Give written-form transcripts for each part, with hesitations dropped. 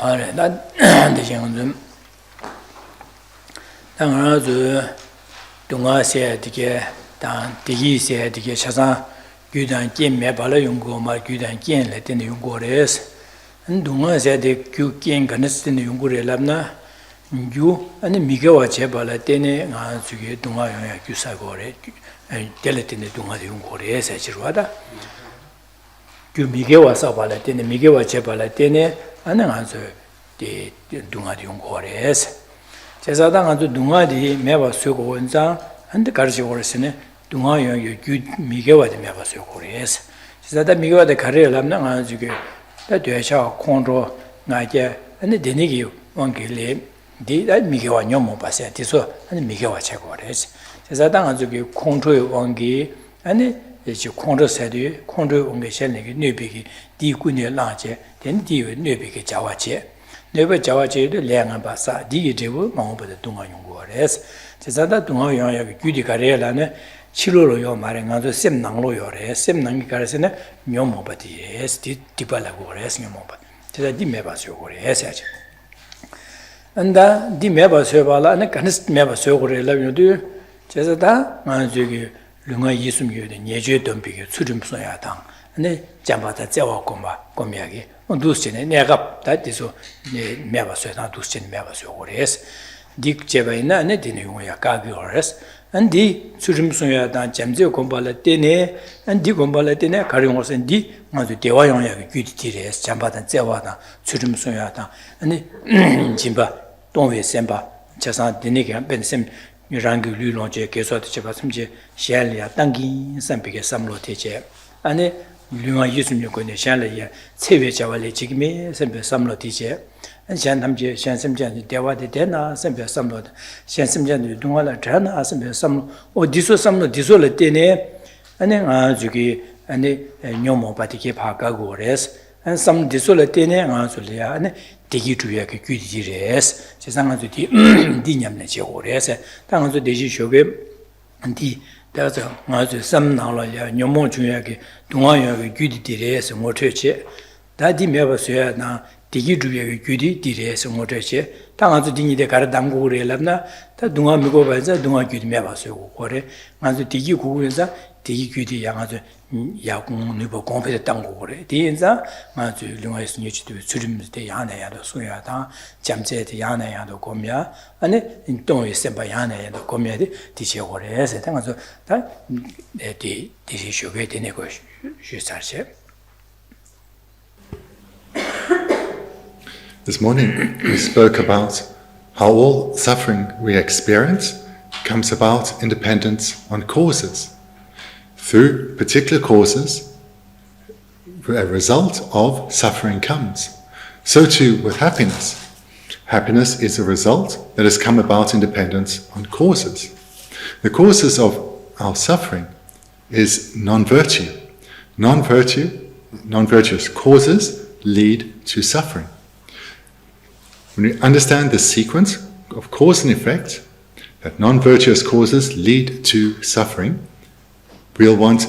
Alright, that the young Tangazu Dunga said to get down, Digi said to get Shazan, Gudan Kim Mebala Yungo, my Gudan Kin, let in the Yungores. And Dunga said the Q King Ganes in the Yungure Labna, you and the Migawa Chebala Tene, Nansuki, Dunga Yusagore, and tell it in the Dunga Yungores, Achirwada. You Migawa Sabalatene, Migawa Chebalatene, and then answer the Dunga Yungores. 제사당한테 동아디 매바 쓰고 원장 한데 가르치고 그랬으네 동아요 유 미개와데 매바 쓰고 그래서 제사다 미개와데 가르려면 가지고 다 되셔 콘로 나게 근데 되니기 원길이 디다 미개와 녀모 봤어요 뒤서 아니 미개와 제고 그래서 제사당한테 콘로의 원기 아니 이제 콘로 세디 콘로 원게 셀내기 뇌비기 디군의 라제 된 디의 뇌비기 자와제 Never Javache, Lang Bassa, Digital, Mamma Dunga Yungores. Cesada Dunga Young, Judy Carrelane, Chilo Yo Marangazo, Sem Nanglo Yores, Sem Nangarasene, Yomobati, yes, Tipala Gores, Yomoba. Cesar di Mebas Yogores. And that di Mebas Yovala and a canist Mebas Yogore, you do. Cesada, Manzugi, Lunga Yisum, the Yeju Dumpig, Sudum Soyatang, and the Jambata Zewa Comba, Comiagi. Dustin, Negap, that is so never said not Dustin never so yes. Dick Jevaina, and it in Yagagores, and the Sujumsuya dan Jamzio Combalatene, and Di Combalatene, Carimos and Di, and the Dewayan Gutires, Jambat and Zewata, Sujumsuyata, and the Jimba, Donwe Semba, Chasan, Denigan, Bensem, Yurangu Lulonje, Kesot Chebasimje, Shelia, Tangi, Sampike, Samlo Teche, and the Lunga Yusum Yukone Shanley, Sevi Javali Chigme, Sempe Samlo Teacher, and Shantamje, Shansimjan, Dewa de Dena, Sempe Samlot, Shansimjan, Dungala Trana, Sempe Samlo, or Diso Samlo, Disola Dene, and then Azuki, and the Nomo Patiki Paka Gores, and some Disola Dene, and Azulia, and Tiki to Yaki Kudires, Chesanga to Dinyam Nechores, Tango Deji Shoge, and the There's some knowledge, no more to Yaki, Dunga Gudi Dires and Waterche. That the Mevasua now, Tiki to Gudi Dires and Waterche, Tanga to Dini de Caradango Relabna, that Dunga Migovaza, Dunga Gudi Mevasu, or and the Tiki Kuza, Tiki Gudi Yamazu Yakun Nubo Compet Tango, Dinza, Mazu Lungas Niche to Sudim de Yana and Suyata, Jamset Yana and Comia, and in Don is sent by Yana and Comia, Tisha or as a Tango that the issue get in negotiation. This morning we spoke about how all suffering we experience comes about in dependence on causes. Through particular causes, a result of suffering comes. So too with happiness. Happiness is a result that has come about in dependence on causes. The causes of our suffering is non-virtue. Non-virtuous causes lead to suffering. When we understand the sequence of cause and effect, that non-virtuous causes lead to suffering, we'll want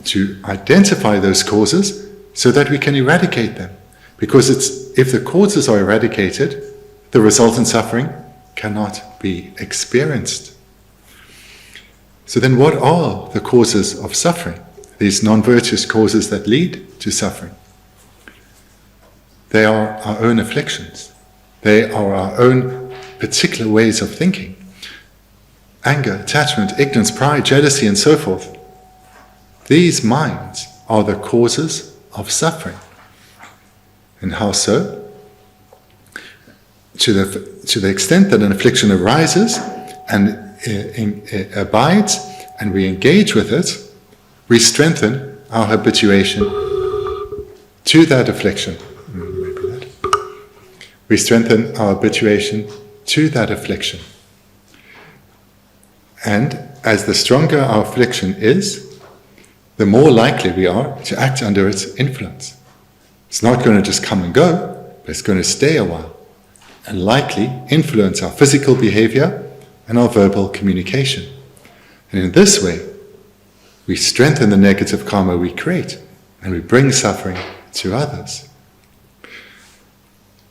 to identify those causes so that we can eradicate them. Because if the causes are eradicated, the resultant suffering cannot be experienced. So then what are the causes of suffering? These non-virtuous causes that lead to suffering. They are our own afflictions. They are our own particular ways of thinking. Anger, attachment, ignorance, pride, jealousy, and so forth. These minds are the causes of suffering. And how so? To the extent that an affliction arises and abides, and we engage with it, we strengthen our habituation to that affliction. We strengthen our habituation to that affliction. And as the stronger our affliction is, the more likely we are to act under its influence. It's not going to just come and go, but it's going to stay a while and likely influence our physical behavior and our verbal communication. And in this way, we strengthen the negative karma we create and we bring suffering to others.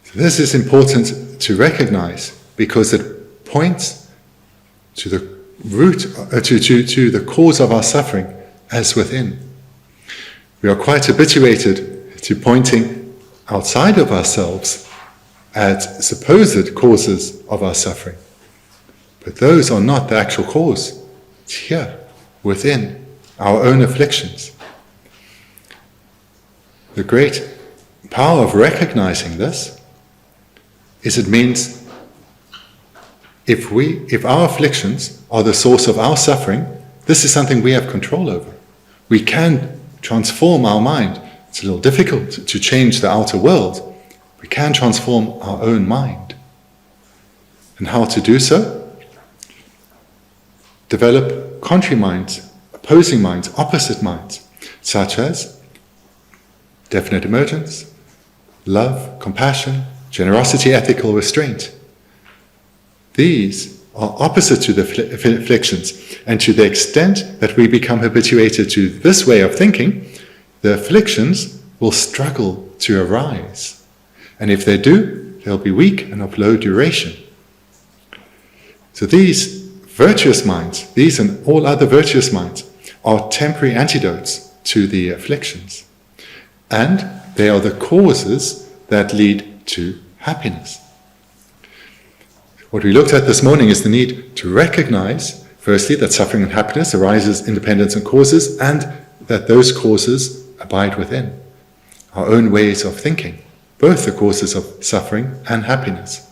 So this is important to recognize because it points to the root, to the cause of our suffering as within. We are quite habituated to pointing outside of ourselves at supposed causes of our suffering. But those are not the actual cause. It's here, within our own afflictions. The great power of recognizing this is it means if our afflictions are the source of our suffering, this is something we have control over. We can transform our mind. It's a little difficult to change the outer world. We can transform our own mind. And how to do so? Develop contrary minds, opposing minds, opposite minds, such as definite emergence, love, compassion, generosity, ethical restraint. These are opposite to the afflictions, and to the extent that we become habituated to this way of thinking, the afflictions will struggle to arise. And if they do, they'll be weak and of low duration. So these virtuous minds, these and all other virtuous minds, are temporary antidotes to the afflictions. And they are the causes that lead to happiness. What we looked at this morning is the need to recognize, firstly, that suffering and happiness arises independent and causes, and that those causes abide within our own ways of thinking, both the causes of suffering and happiness.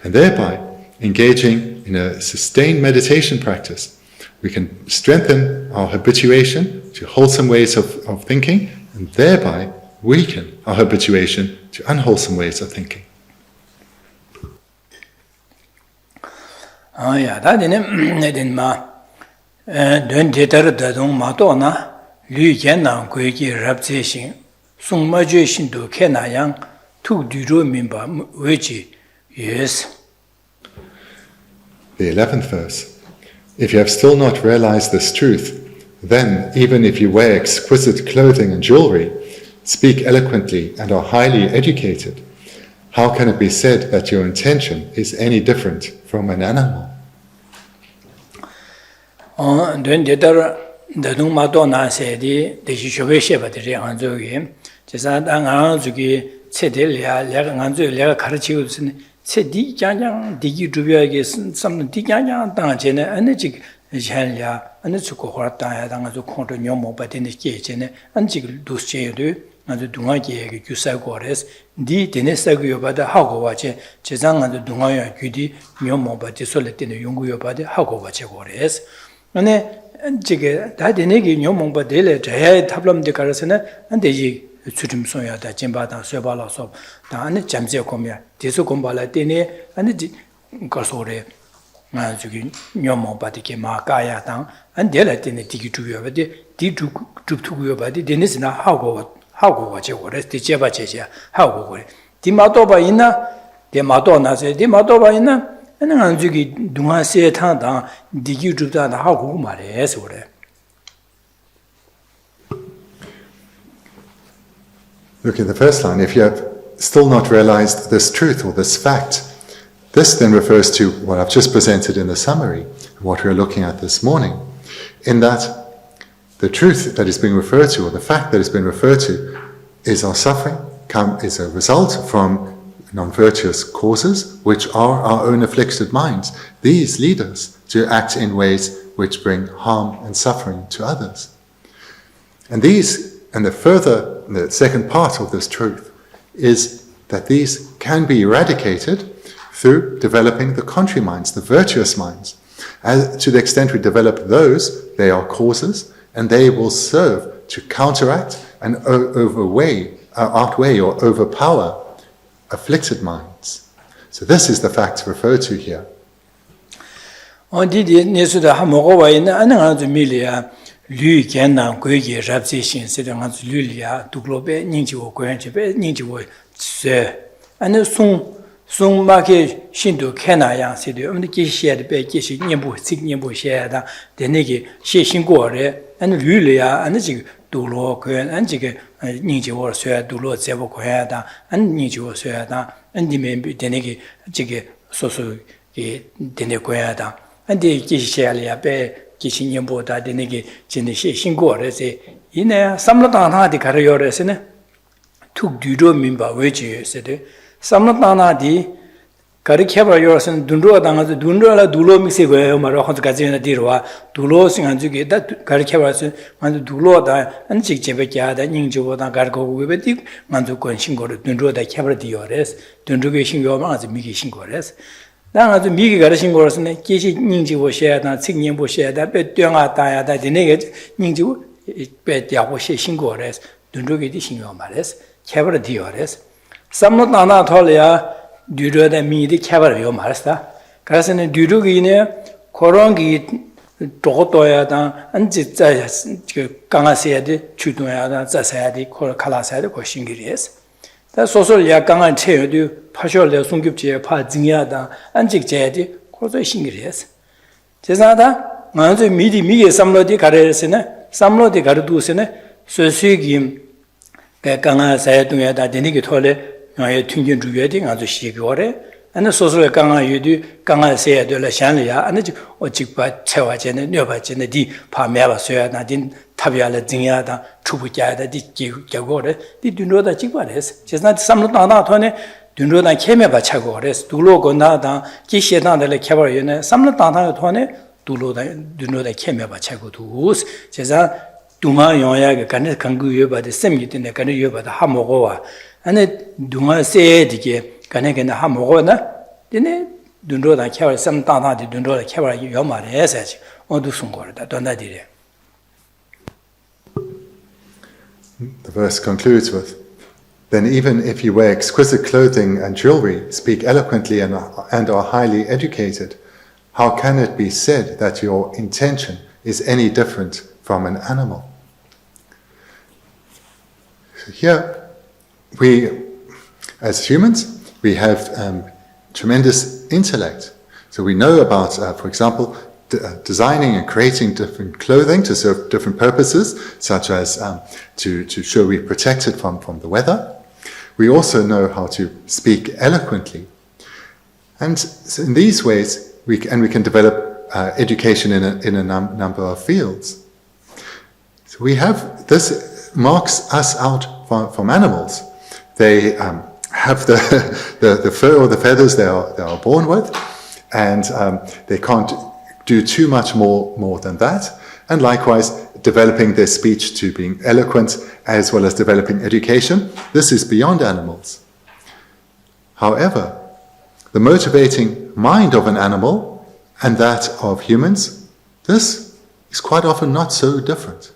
And thereby, engaging in a sustained meditation practice, we can strengthen our habituation to wholesome ways of thinking, and thereby weaken our habituation to unwholesome ways of thinking. 다 되는 마 된대더도 마도나 류견나 고기 랍제신 송마죄신도 캐나양 투디로 민바 외지 yes. The 11th verse. If you have still not realized this truth, then even if you wear exquisite clothing and jewelry, speak eloquently and are highly educated, how can it be said that your intention is any different from an animal? 아주 동아기에 규사고레스 디 데네사고요바다 하고 와체 제장한테 동아야 규디 묘모바지 솔레티네 용구요바데 하고 와체 고레스 안에 지게 다 데네기 묘모바데레 자야 탑람데 가르스네 안데지 수dim소야다 진바다 쇠발라서 다 안에 잠재 고미야 디소 공발라 데네 안데 거소레 아주기 묘모바디게 마가야당 안데레티네 디기투요바데 디투투요바데 데네스나 하고 가지 그래서 제바 제자 하고 그래 디마도바 있나 디마도나세 디마도바 있나 아니 안주기 동아세 타다 디기주다 하고 말해서 그래. Look at the first line. If you have still not realized this truth or this fact, this then refers to what I've just presented in the summary, what we're looking at this morning, in that the truth that is being referred to, or the fact that is being referred to, is our suffering, is a result from non-virtuous causes, which are our own afflicted minds. These lead us to act in ways which bring harm and suffering to others. And the second part of this truth is that these can be eradicated through developing the contrary minds, the virtuous minds. As to the extent we develop those, they are causes, and they will serve to counteract and outweigh or overpower afflicted minds. So this is the fact referred to here. Sung make shindu kena yang si de Geshe de be Geshe nyembu sik nyembu she da de ne ge she shin go re an lü le ya an ji 두로 그 안지게 닝지워 쇠 두로 제보 거야다 안 닝지워 쇠야다 안디메 되네기 지게 소소 이 되네 거야다 안디 기시야리야 배 기신년보다 되네기 진시 신고래서 이내 삼로당하디 가려요래서네 툭 뒤로 민바 외지에서데 삼로당하디 가르쳐봐 요선 dunruwa 당아서 dunruwa 둘로 믹스 거예요 말아 혼자까지는 뒤로와 둘로 생각주기 다 가르쳐봐서 만두 둘로다 안직 제베야다 닝주보다 가르고 외베디 만두 건 신고를 dunruwa다 캐버디요레스 dunru게 신고만 아주 미기 신고레스 나 아주 미기 가르친 거라서는 계시 닝주보 셔야다 책임보 셔야다 배뛰어가다야다 되네게 닝주 배뛰고 신고레스 dunru게디 신고 말레스 캐버디요레스 삼로다나 털이야 뒤로다 미디 캐버요 말았다. 그래서는 뒤로기네 코롱기 도도야다 안지자 그 강아세야데 주도야다 자사야데 콜칼라사야데 고신기리스. 다 소설 약강한 체여도 파쇼르 송급지에 파징야다 안직제야데 고조 신기리스. 제사다 먼저 미디 미게 삼로디 가르스네 삼로디 가르두스네 소수기 그 강아사야도야다 되니게 톨레 예 튕긴 주의에 아주 시기월에 안에 소소의 강아유도 강아세야 될 샹리야 안에 어직바 채와제는 녀바제는 디 파매바서야 나딘 탑야를 증야다 추부자다 디 기고래 디 dunro다 직바레스 제가 삼로다나 토네 dunro다 케메바 차고레스 둘로고 나다 기시다들 캐버여네 삼로다나 토네 dunro다 케메바 차고도 제가 동아 영야가 간에 강구여바데 셈이드네 간에 여바다 하모고와 안에 동아 세디게 간에게나 하모고나 되네 dunro다 캐버 삼다다디 dunro다 캐버 요마레사지 어두 숨고르다 돈다디레. The verse concludes with, then even if you wear exquisite clothing and jewelry, speak eloquently and are highly educated, how can it be said that your intention is any different from an animal? So here, we, as humans, we have tremendous intellect. So we know about, for example, designing and creating different clothing to serve different purposes, such as to show we're protected from the weather. We also know how to speak eloquently. And so in these ways, we can develop education in a number of fields. So we have, this marks us out from animals. They have the fur or the feathers they are born with, and they can't do too much more than that. And likewise, developing their speech to being eloquent, as well as developing education, this is beyond animals. However, the motivating mind of an animal and that of humans, this is quite often not so different.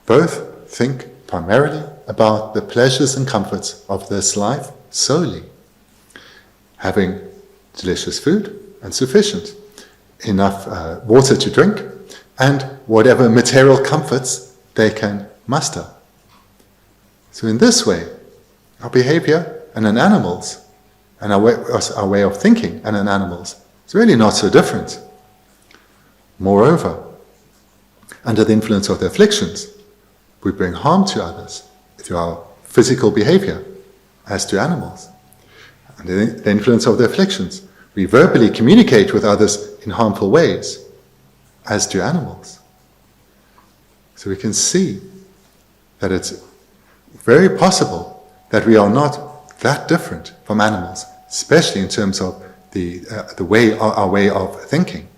Both think primarily about the pleasures and comforts of this life solely. Having delicious food and sufficient, enough water to drink, and whatever material comforts they can muster. So in this way, our behavior and an animal's, and our way of thinking and an animal's, is really not so different. Moreover, under the influence of the afflictions, we bring harm to others through our physical behavior, as to animals. Under the influence of the afflictions, we verbally communicate with others in harmful ways, as do animals. So we can see that it's very possible that we are not that different from animals, especially in terms of our way of thinking.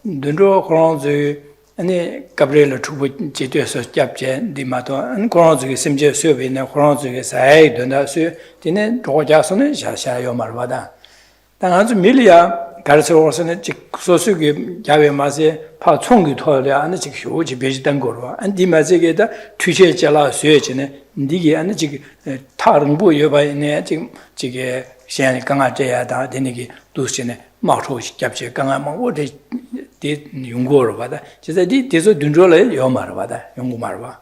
dunro koronzu ani gabriel chubu jidwe so japje dimato an koronzu ge simje söbe ne koronzu ge sai dona su dine roja sone sha yo marwada 당아주 밀리아 가르쳐서는 직 소수기 야외 맛에 파 총기 토려 안에 직 효지 배지된 거로 안디 맛에게다 투시에 잘라 수여지네 니게 안에 직 타릉부 여바이네 지금 지게 시안이 강아져야다 되니기 두시네 마초 잡지 강아만 어디 디 용고로 받아 진짜 디 대서 둔조래 요 말어 받아 용고 말어 봐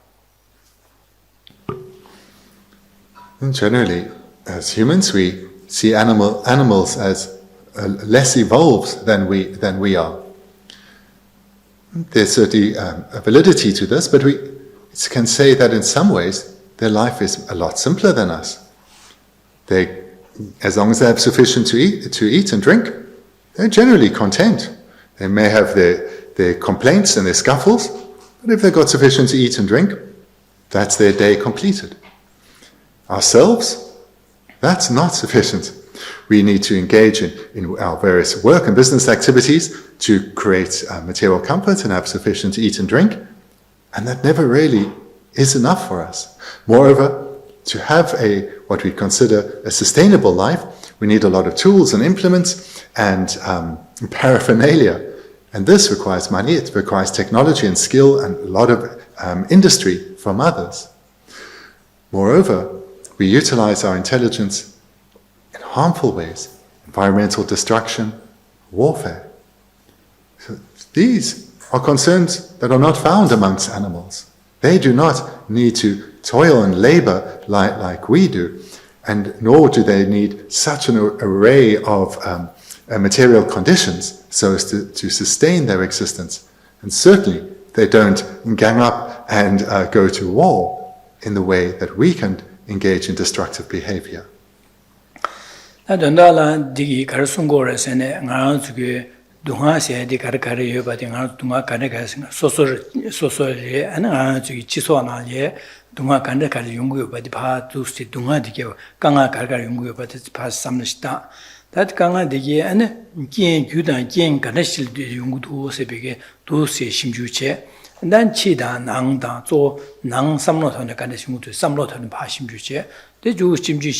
And generally, as humans, we see animals as less evolved than we are. There's certainly a validity to this, but we can say that in some ways their life is a lot simpler than us. As long as they have sufficient to eat and drink, they're generally content. They may have their complaints and their scuffles, but if they've got sufficient to eat and drink, that's their day completed. Ourselves, that's not sufficient. We need to engage in our various work and business activities to create material comfort and have sufficient to eat and drink, and that never really is enough for us. Moreover, to have what we consider a sustainable life, we need a lot of tools and implements and paraphernalia. And this requires money, it requires technology and skill and a lot of industry from others. Moreover, we utilize our intelligence in harmful ways, environmental destruction, warfare. So these are concerns that are not found amongst animals. They do not need to toil and labor like we do, and nor do they need such an array of material conditions so as to sustain their existence. And certainly they don't gang up and go to war in the way that we can engage in destructive behavior. Dunga se di kar yo ba dinga dunga kan ka so le ana ji chi so na ye dunga kan ka yung yo ba di pha tu si dunga di ke ka nga kar yung yo ba di pha sam na sta that ka nga de ye ana kien gyu dan kien ka na sil de yung du se be ge du se sim ju che dan chi da nang da zo nang sam lo thon ka na sim du sam lo thon pha sim ju che de ju sim ju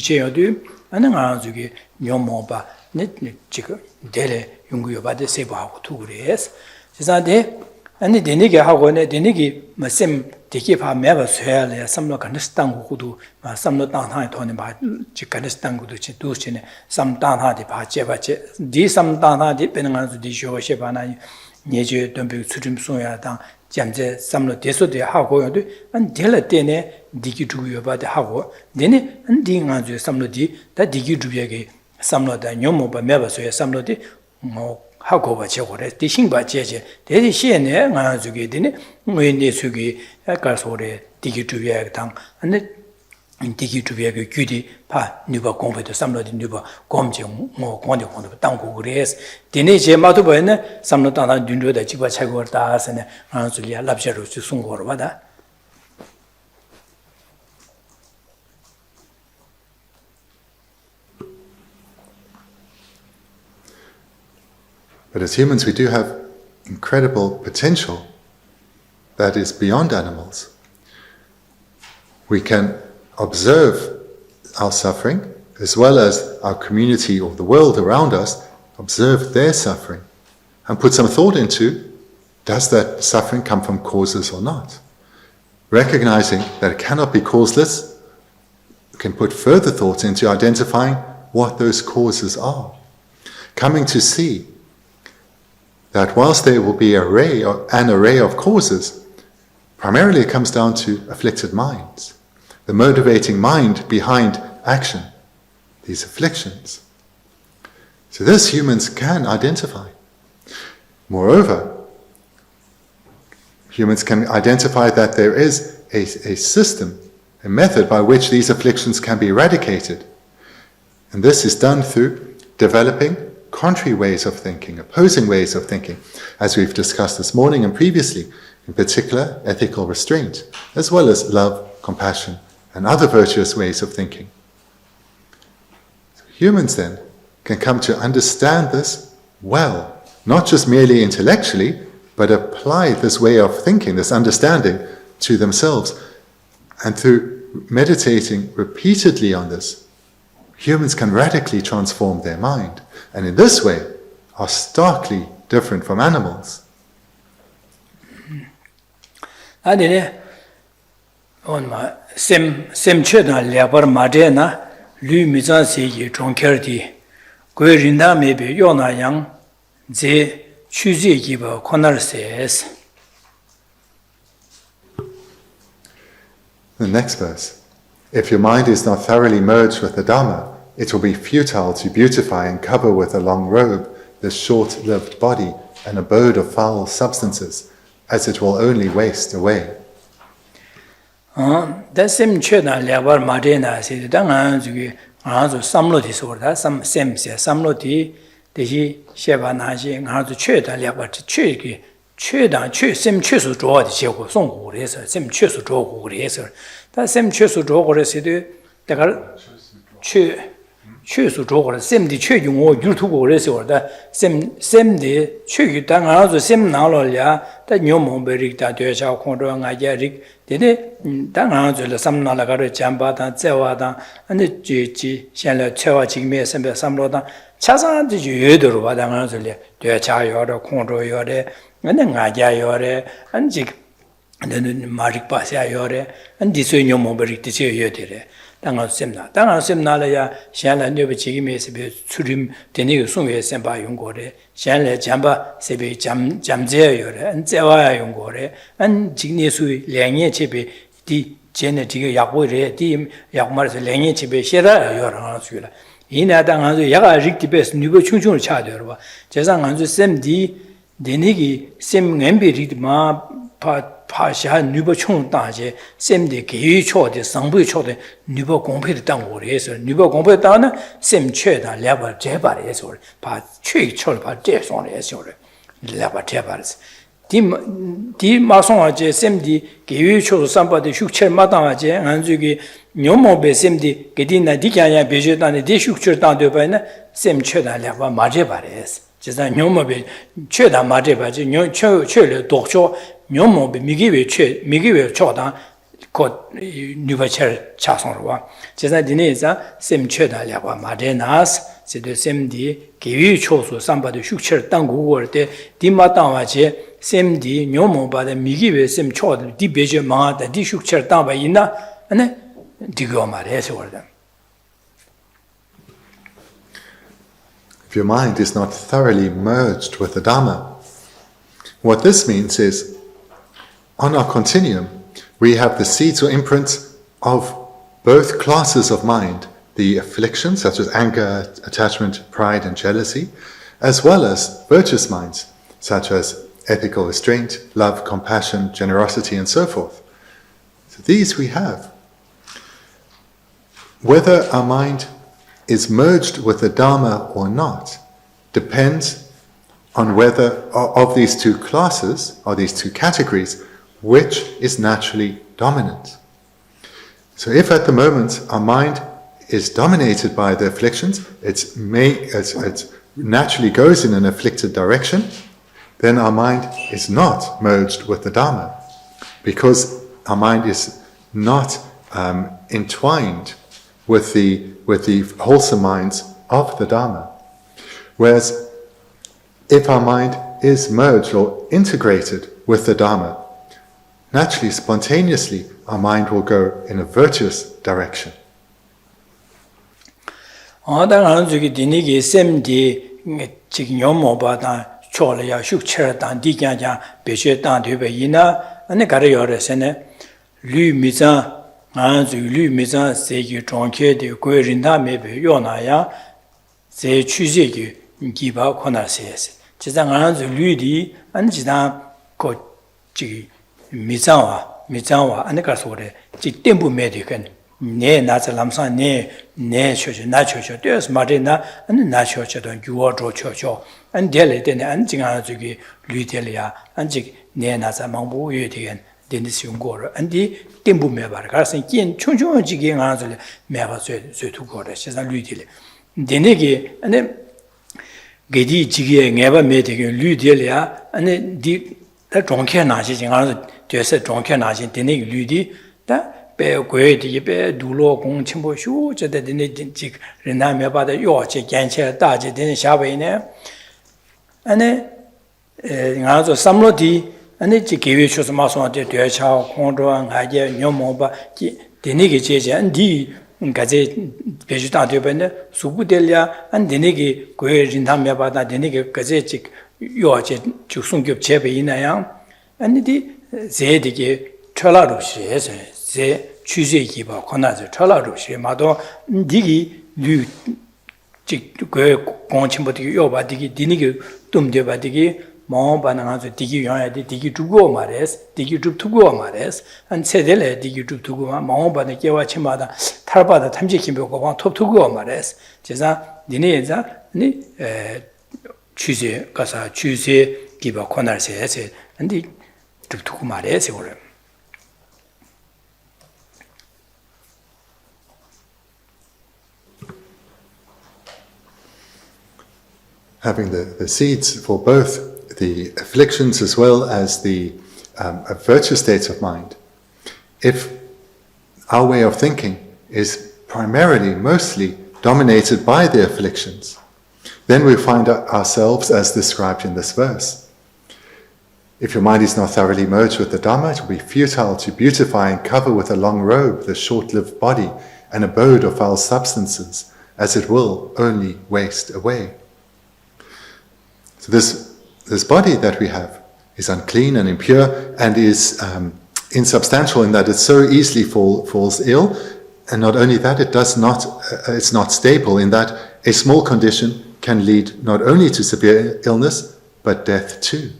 che yo du ana nga ju ge nyom mo ba ne 지금 데레 연구요 받을 세부하고 투그레스 지사데 아니 데니게 하고네 데니게 마셈 되게 봐 매버 쇠야래 삼로 간스탄 고도 마 삼로 땅하에 돈에 봐 지간스탄 고도 지 도시네 삼 땅하디 봐 제바제 디 삼땅하디 빼는 거도 디쇼셰 바나 예제 덤비 수림 소야당 잠제 삼로 대소대 하고요도 안 델라 때네 디기 두요 받을 하고 데네 안 딩아주 삼로디 다 디기 두비게 삼로다 뇽모바 매버서에 삼로디 뭐 하고바 제고래 디싱바 제제 대리 시에네 나주게 되네 뭐인데 수기 약간 소리 디기투비야 당 근데 디기투비야 그 규디 파 누바 공부도 삼로디 누바 공지 뭐 공대 땅고 그래서 디네 제마도 보이네 삼로다나 듄도다 집바 차고다 하세네 나주리야 랍셔로 송고로 받아. But as humans, we do have incredible potential that is beyond animals. We can observe our suffering, as well as our community or the world around us, observe their suffering, and put some thought into, does that suffering come from causes or not? Recognizing that it cannot be causeless, we can put further thought into identifying what those causes are. Coming to see that whilst there will be an array of causes, primarily it comes down to afflicted minds, the motivating mind behind action, these afflictions. So this humans can identify. Moreover, humans can identify that there is a system, a method by which these afflictions can be eradicated. And this is done through developing contrary ways of thinking, opposing ways of thinking, as we've discussed this morning and previously, in particular ethical restraint, as well as love, compassion, and other virtuous ways of thinking. So humans then can come to understand this well, not just merely intellectually, but apply this way of thinking, this understanding, to themselves. And through meditating repeatedly on this, humans can radically transform their mind, and in this way are starkly different from animals. 아니네. 온마 셈체나 레버 마데나 류미자세기 종결디 고린다메베 요나양 제 취지기바 코너세스. The next verse. If your mind is not thoroughly merged with the Dharma, it will be futile to beautify and cover with a long robe this short-lived body, an abode of foul substances, as it will only waste away. Sim Chena Lavar Marina said, Dangan, Samloti Sorda, some Semsia, Samloti, the Shevanaji, and how to chet and Lavar to Cheki, Chedan, Sim Chesu draw the Cheko Song Racer, Sim Chesu draw Racer. That Sim Chesu draw Racer, the girl Chesu draw, Sim the Cheking or YouTube Racer, the Sim the Cheki, Dangan, Sim Nalolia, that new Momberik, that Dorje, Condor, and Ayarik. Did Dangan, some Nalagari, Jambata, Zewada, and the Gigi, Shala, Chewa, Jimmy, Sembe, Samloda, Chazan, the Yudur, Wadanganzuli, Dorje, Yoda, Condor, Yore, and then Naya Yore, and Jig, and then Marik Pasia Yore, and this new Moberik, the Yodire. Dangan Simnalaya, Shala, Nuba Jimmy, Sebe, Surim, the new Sunga, Semba Yungore, Shala, Jamba, Sebe, Jamze Yore, and Zewa Yungore, and Jignesu, Lange Chibi, the genetic Yakure, Dim, Yakmar, Lange Chibi, Shera, Yoransula. In Adangan, Yaga, Rick the best, Nuba Chunchun Chadurva, Jazangan, Sem D, Denigi, Sim Embi Ridma, Pasha, Nuba Chung Daje, Sem de Gay Cho, the Sambu Cho, the Nuba Compet Dangores, Nuba Compet Dana, Sem Cheda, Lever Jebares, or Pat Chui Chol, Pat Jess on Esore, Lever Jebares. Di Mason, Sem de Gay Cho, somebody shook chair Madamaje, and Zugi, Nomo be Sem de Gedina Dicaya, Bejet, and the Shukcher down the Bana, Sem Cheda, Lever Majebares. Just a Nomo Cheda Majebaje, no Chole, Doctor. Nyomo be Migiwe Chodan called Nuvacher Chasonwa. Chesa Dineza, same Cheda Lava Madenas, said the same D, Kiwi Chosu, somebody Shukcher Tangu or the Dimatawache, same D, Nyomo by the Migiwe, same Chod, Di Beja Ma, the Di Shukcher Tamba Ina, and then Digoma order. If your mind is not thoroughly merged with the Dharma, what this means is, on our continuum, we have the seeds or imprints of both classes of mind, the afflictions such as anger, attachment, pride and jealousy, as well as virtuous minds such as ethical restraint, love, compassion, generosity and so forth. So these we have. Whether our mind is merged with the Dharma or not depends on whether of these two classes, or these two categories, which is naturally dominant. So if at the moment our mind is dominated by the afflictions, it naturally goes in an afflicted direction, then our mind is not merged with the Dharma, because our mind is not entwined with the wholesome minds of the Dharma. Whereas if our mind is merged or integrated with the Dharma, naturally, spontaneously, our mind will go in a virtuous direction. Mizawa, and the Gasore, Tembu Medican, Ne Nasa Lamsan, Ne Church, Nacho, there's Marina, and the Nacho, you are draw church, and Delhi, then Anjingazugi, Lutelia, Anjik, Ne Nasa Mambu, Yutian, Dennis Yungor, and the Tembu Mebargas, and Kin, Chunjo, Jigging Anzul, Meva Sutu she's a Lutile. Denegi, and then Gedi Jiggy, never made again Lutelia, and then the Dronke Nazi. Just drunken as in Dinig Ludi, that bear great, bear Dulo, Gong Chimbo Shu, that the Nijic Rename about the Yorch, Gancher, Daji, didn't Shabine. And then also Samloti, and then she gave you some mason to a child, Condor, and Hadia, Yomoba, Dinig, and D. Gazette, Vegetable, Subudelia, and Dinigi, Guer in Tamabada, Dinig, Gazette, Yorch, Chusungup Chepe in a young, and the Zedigi, Tralarush, 취재기바 권하죠. 철라로시 마도 디기 류 그 공침부터 요바디기 디니기 tumde바디기 마음반응하죠. 디기 용야디 디기 두고 말레스 디기 두고 말레스 한 세델에 디기 두고 마음반에 깨와치마다 탈바다 탐지kim보고 방 톱두고 말레스 제가 니네자 니 취재 가서 취재 기바 권할세에서 근데 두고 말레스 그래. Having the seeds for both the afflictions as well as the virtuous states of mind. If our way of thinking is primarily, mostly dominated by the afflictions, then we find ourselves as described in this verse. If your mind is not thoroughly merged with the Dhamma, it will be futile to beautify and cover with a long robe the short-lived body, an abode of foul substances, as it will only waste away. So this body that we have is unclean and impure and is insubstantial in that it so easily falls ill, and not only that, it's not stable in that a small condition can lead not only to severe illness but death too.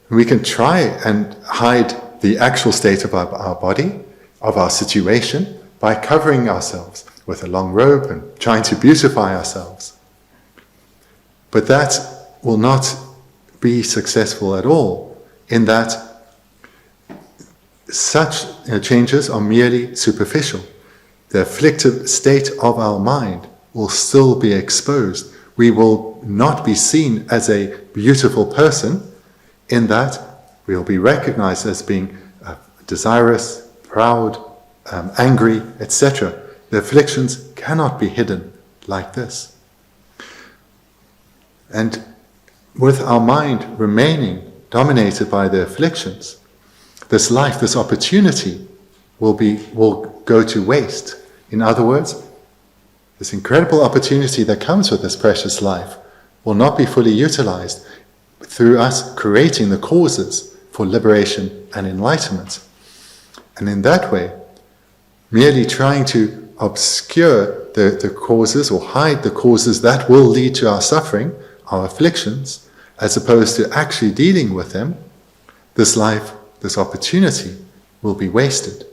We can try and hide the actual state of our body, of our situation, by covering ourselves with a long robe and trying to beautify ourselves. But that will not be successful at all, in that such changes are merely superficial. The afflictive state of our mind will still be exposed. We will not be seen as a beautiful person, in that we will be recognized as being desirous, proud, angry, etc. The afflictions cannot be hidden like this. And with our mind remaining dominated by the afflictions, this life, this opportunity will go to waste. In other words, this incredible opportunity that comes with this precious life will not be fully utilized through us creating the causes for liberation and enlightenment. And in that way, merely trying to obscure the causes or hide the causes that will lead to our suffering, our afflictions, as opposed to actually dealing with them, this life, this opportunity will be wasted.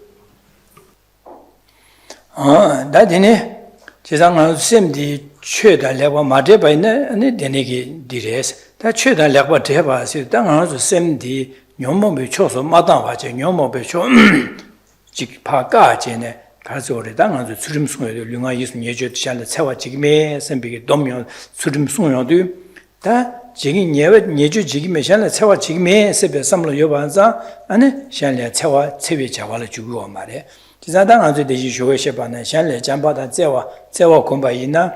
다디네 지상은 샘디 최다 레버 마데바이네 아니 데네기 디레스 다 최다 레버 데바시 당하서 샘디 뇽모베 초서 마다와제 뇽모베 초 직파가제네 가서래 당하서 수림송에 류가 예수 예제찬의 채와 지금에 샘비게 도면 수림송여도 다 지금 예주 지금에 샬라 채와 지금에 세베 삼로 여반자 아니 샬라 채와 채베 자와를 주고 말해 지자당 아주 대지 쇼에셔 바는 샬라 잠바다 채와 공바이나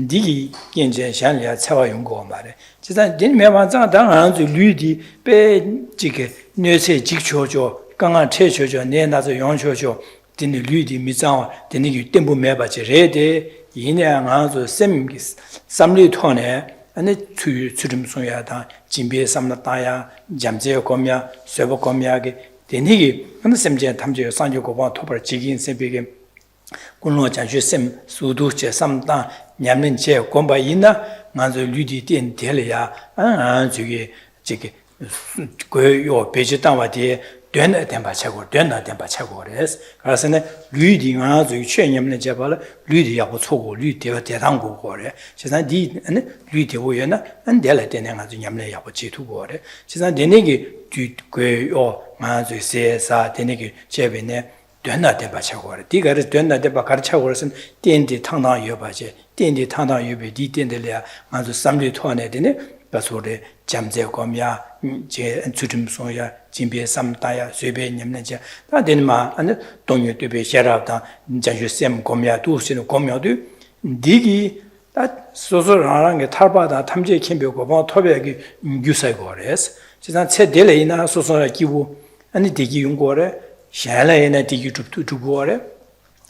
디기 견제 샬라 채와 연구 말해 지자 딘메반자 당 아주 류디 베 지게 뇌세 직초조 강한 체초조 내나서 용초조 딘이 류디 미장 딘이 템부 매바지 레데 이냥 아주 셈기 삼리 톤에 아니 추림송야다 진비에 삼나다야 잠제 고미야 쇠보 고미야게 데니기 근데 셈제 탐제 산조고바 토벌 지긴 세비게 군로 장슈 셈 수두제 삼다 냠는 제 공바 있나 만저 류디 된 될이야 저기 그요 베지 땅와디 된다 덴바 차고 그래서 그래서는 류디 아주 최념는 제발 류디 하고 초고 류디가 대당고 거래 세상 디 류디 오여나 안 될래 되는 아주 냠내 하고 지투고 그래 세상 되네기 뒤그요 아주 세사 되네기 제베네 된다 덴바 차고 그래 디가를 된다 덴바 가르차고 그래서 덴디 탕당 여바제 덴디 탕당 여비 디 덴들이야 아주 삼리 토안에 되네 가서래 잠제 거미야 제 주름소야 진비에 삼다야 쇠배 냠내자 다 되는마 아니 동요 되베 샤랍다 자주 셈 거미야 두시는 거미야도 디기 다 소소라는 게 탈바다 탐제 캠비고 뭐 토백이 유사고 그래서 지난 체델이나 소소라 기부 아니 디기 용고래 샤라에나 디기 두고 그래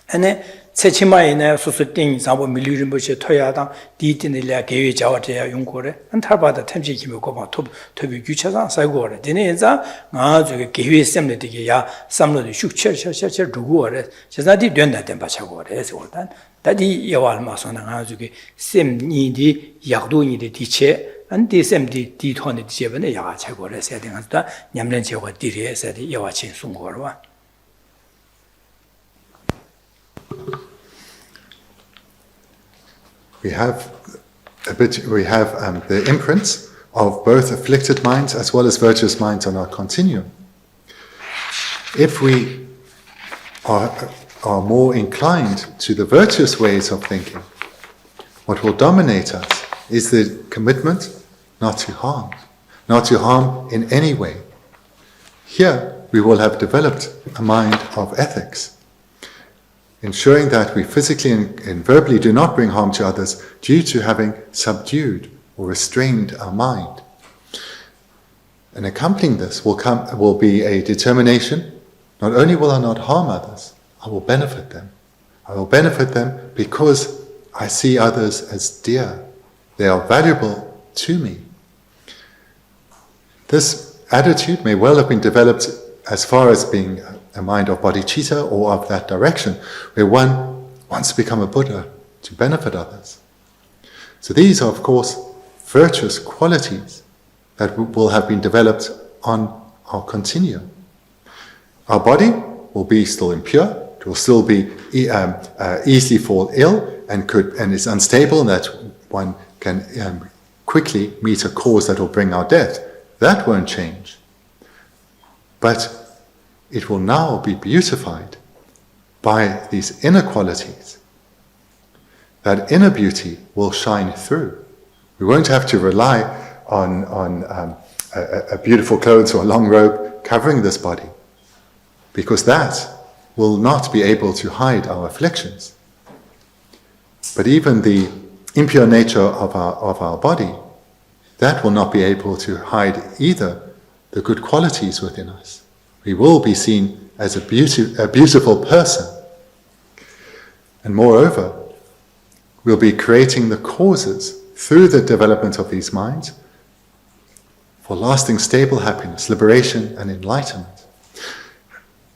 아니 세치마이네 수수띵 사보 밀리림보시 토야당 디디네랴 계획 자와트야 용고래 안타바다 템지 기면 고바 토비 규차상 사고래 디네자 아주 계획 셈네 되게 야 삼로도 슉처처처 두고래 제자디 된다 된 바차고래 그래서 다디 여알마서나 아주 셈니디 약도니디 디체 안디셈디 디토네 디제번에 야가 차고래 세딩한다 냠는 제가 디리에서디 여와친 송고르와 We have the imprints of both afflicted minds as well as virtuous minds on our continuum. If we are more inclined to the virtuous ways of thinking, what will dominate us is the commitment not to harm in any way. Here we will have developed a mind of ethics, ensuring that we physically and verbally do not bring harm to others due to having subdued or restrained our mind. And accompanying this will be a determination, not only will I not harm others, I will benefit them. I will benefit them because I see others as dear. They are valuable to me. This attitude may well have been developed as far as being a mind of bodhicitta or of that direction, where one wants to become a Buddha to benefit others. So these are, of course, virtuous qualities that will have been developed on our continuum. Our body will be still impure, it will still be easily fall ill and is unstable, and that one can quickly meet a cause that will bring our death. That won't change. But it will now be beautified by these inner qualities. That inner beauty will shine through. We won't have to rely on a beautiful clothes or a long robe covering this body, because that will not be able to hide our afflictions. But even the impure nature of our body, that will not be able to hide either the good qualities within us. We will be seen as a beautiful person. And moreover, we'll be creating the causes through the development of these minds for lasting stable happiness, liberation and enlightenment.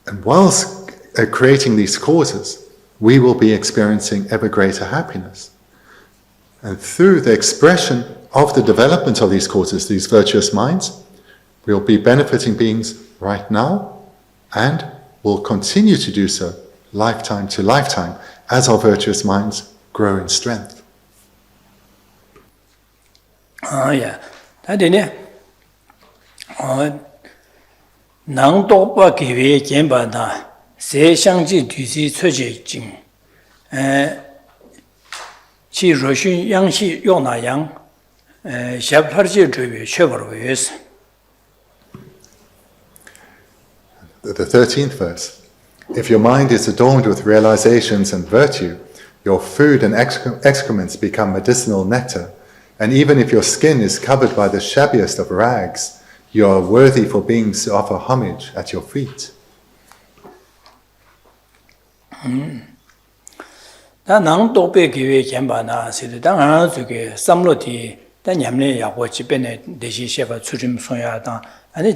And whilst creating these causes, we will be experiencing ever greater happiness. And through the expression of the development of these causes, these virtuous minds, we'll be benefiting beings right now and will continue to do so lifetime to lifetime as our virtuous minds grow in strength. Nang Dokpa Kiwe Genpa Na Se Shangji Dusi Tsuji Jing Chi Roshun Yangxi Yona Yang Shabharji Zhubi Chebarwes. The 13th verse. If your mind is adorned with realizations and virtue, your food and excrements become medicinal nectar, and even if your skin is covered by the shabbiest of rags, you are worthy for beings to offer homage at your feet. Da nang tope kiwe kienpa na sidi da ngana zuke samlo ti da nyamle yakwa jibene deshi shepa tsurim soya da ane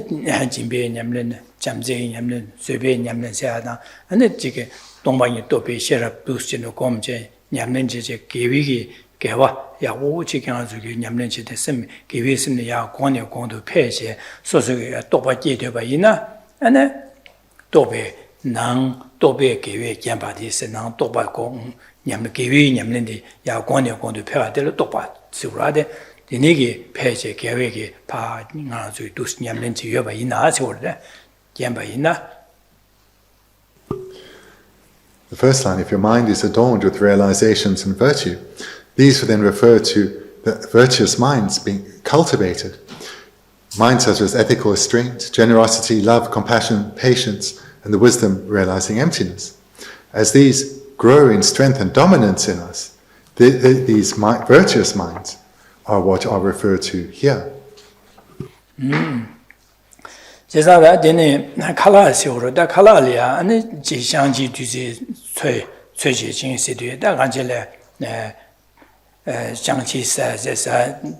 jimbe nyamle jamze nyamle sobe nyamle seya da ane jike dongbanyi tope sherab dusjino gomje nyamle je kiwe ki gewa yakwa jike ngana zuke nyamle je de sem kiwe simne ya gongye gongdo peche sosuke topa jideba ina ane tope nang tope kiwe kienpa di se nang topa gong nyam kiwi nyamlendi ya kwanya kwando phewa de topa siurade dinigi pheje kewe ge pa nga zu dus nyamlenji yoba ina siurde gemba ina. The first line, if your mind is adorned with realizations and virtue, these would then refer to the virtuous minds being cultivated. Minds such as ethical restraint, generosity, love, compassion, patience, and the wisdom realizing emptiness. As these grow in strength and dominance in us, these virtuous minds are what are referred to here. 제사다 되네 칼라시오로 다 칼라리아 아니 지상지 뒤지 쇠 최지 진시도 다 간절에 장치사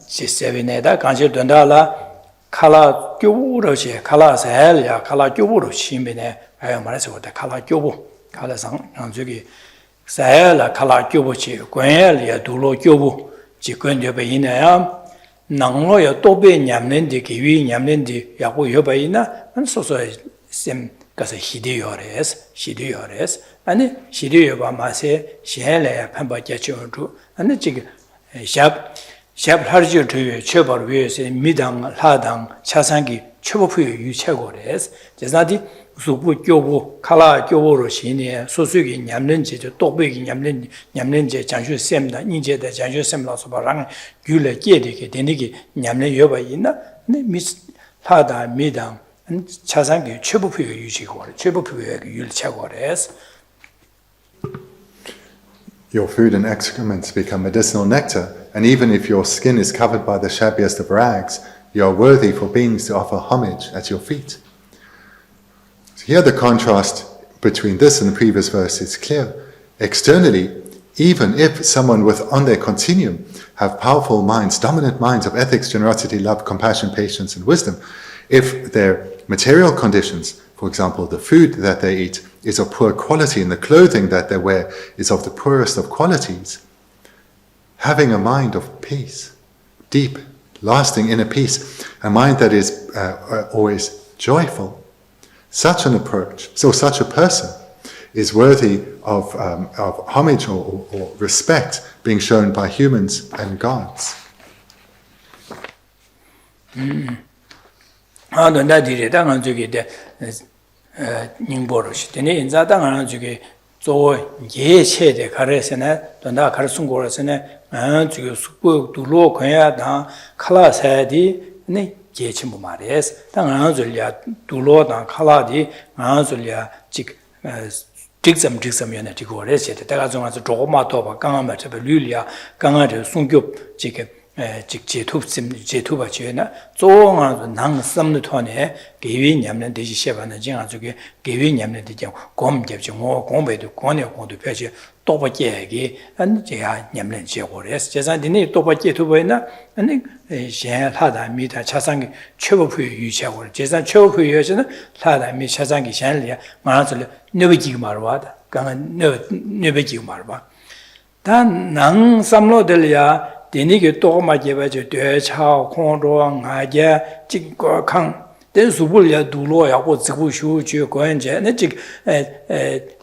지세비네다 간절 된다라 칼라 교부로시 칼라셀야 칼라 교부로 심비네 아야 말해서 칼라 교부 칼라상 저기 사야라 칼라 교부치 권야리야 두로 교부 지권되베 이나야 낭로야 또베 냠는데 기위 냠는데 야고 여베이나 안 소소 셈 가서 시디요레스 아니 시디요바 마세 셰레야 판바게초도 아니 지금 샵 하르지르 최벌 위에서 미당 하당 차상기 최보표 유체고레스 제사디 수부 교부 칼라 교부로 신이 소수기 냠는지 또베기 냠는지 장슈 셈다 인제다 장슈 셈라서 바랑 귤레 깨되게 되니기 냠는 여바 있나 근데 미스 하다 미당 차상기 최보표 유지고 최보표의 유체고레스 Your food and excrements become medicinal nectar, and even if your skin is covered by the shabbiest of rags, you are worthy for beings to offer homage at your feet. So here the contrast between this and the previous verse is clear. Externally, even if someone on their continuum have powerful minds, dominant minds of ethics, generosity, love, compassion, patience, and wisdom, if their material conditions, for example, the food that they eat, is of poor quality and the clothing that they wear is of the poorest of qualities, having a mind of peace, deep, lasting inner peace, a mind that is always joyful, such an approach, so such a person is worthy of homage or respect being shown by humans and gods. 닝보로시 되네 인자당하는 저기 조 예체대 가르세네 돈다 가르순 거라세네 저기 숙부 두로 거야다 칼라사디 네 예침부 말이에스 당하는 줄이야 두로다 칼라디 하는 줄이야 직 직섬연에 디고레세 대가 중에서 조금만 더 봐 강하면 저 류리아 강하게 송교 지금 제투바 지나 조응하는 낭 섬는 톤에 개위 냠는 대시 셰바는 지가 저게 개위 냠는 대지 공geb죠 뭐 공배도 권에 공도 펴지 또바게기 안 제가 냠는 제고레스 제산디니 또바게 두보이나 아니 셰하다 미다 차상기 최고표 유치하고 제산 최고표 유치는 하다 미 차상기 셴리야 말아서 너비기 말와다 강은 너비기 말봐 단낭 섬로들이야 데니게 또마게 바죠 되차 공로 나게 직거 강 된수불야 두로야고 지구슈주 권제 네직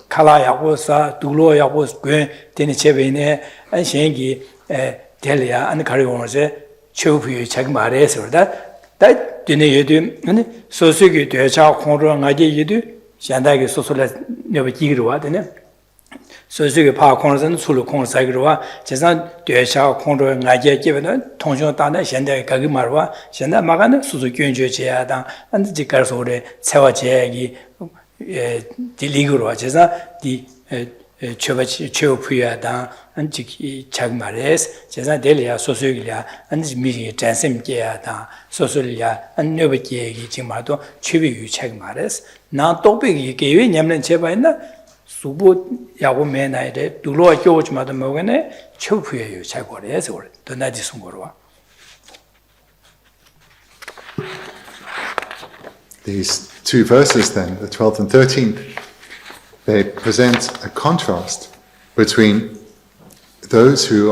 칼라야고 사 두로야고 권 데니 제베네 안생기 델리아 안 가리고서 최후의 책 말에서다 다 데니 예도 아니 소수기 되차 공로 나게 예도 현다게 소소라 여기로 와드네 소수의 파콘은 술로 콘사이로와 재산 되샤 콘로 나게 기분은 통신 단에 현대 가기 말와 현대 마가는 수수 견주제야다 안지 가서래 세워제기 딜리그로 재산 디 최후야다 안지 작 말에스 재산 델리아 소수기야 안지 미기 잔심게야다 소수리야 안여베기 지마도 최비유 책 말에스 나 또베기 개위 냠는 제바있나 수부 야고 매나이데 두로와 교우지마도 먹네 최후예요 자고래서 더 나지 숨고로와. These two verses then, the 12th and 13th, they present a contrast between those who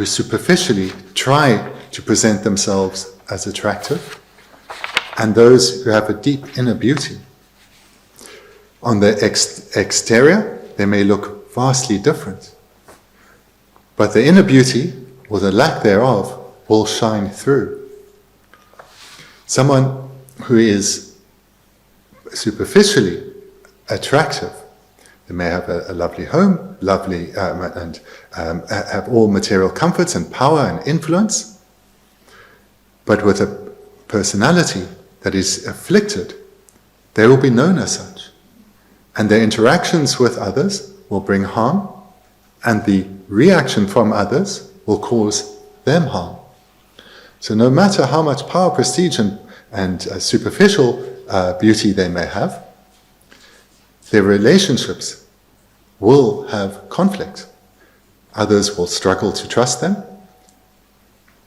superficially try to present themselves as attractive and those who have a deep inner beauty. On the exterior, they may look vastly different, but the inner beauty, or the lack thereof, will shine through. Someone who is superficially attractive, they may have a lovely home, and have all material comforts and power and influence, but with a personality that is afflicted, they will be known as such. And their interactions with others will bring harm, and the reaction from others will cause them harm. So no matter how much power, prestige, and superficial beauty they may have, their relationships will have conflict. Others will struggle to trust them.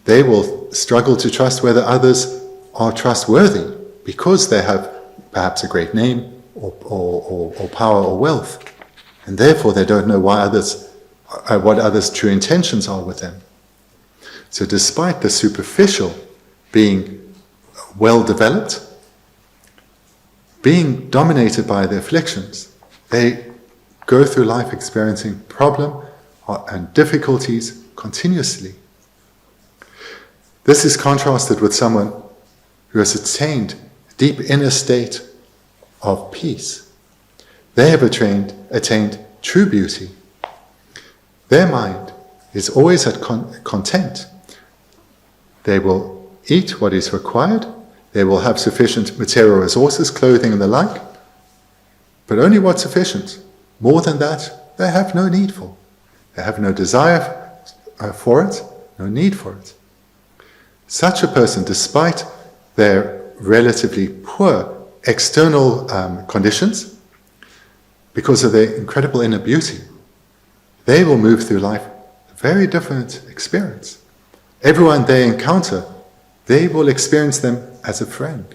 They will struggle to trust whether others are trustworthy because they have perhaps a great name or power or wealth. And therefore they don't know what others' true intentions are with them. So despite the superficial being well developed, being dominated by the afflictions, they go through life experiencing problem and difficulties continuously. This is contrasted with someone who has attained a deep inner state of peace. They have attained true beauty. Their mind is always at content. They will eat what is required. They will have sufficient material resources, clothing and the like, but only what's sufficient. More than that, they have no need for. They have no desire for it, no need for it. Such a person, despite their relatively poor external conditions, because of their incredible inner beauty, they will move through life a very different experience. Everyone they encounter, they will experience them as a friend.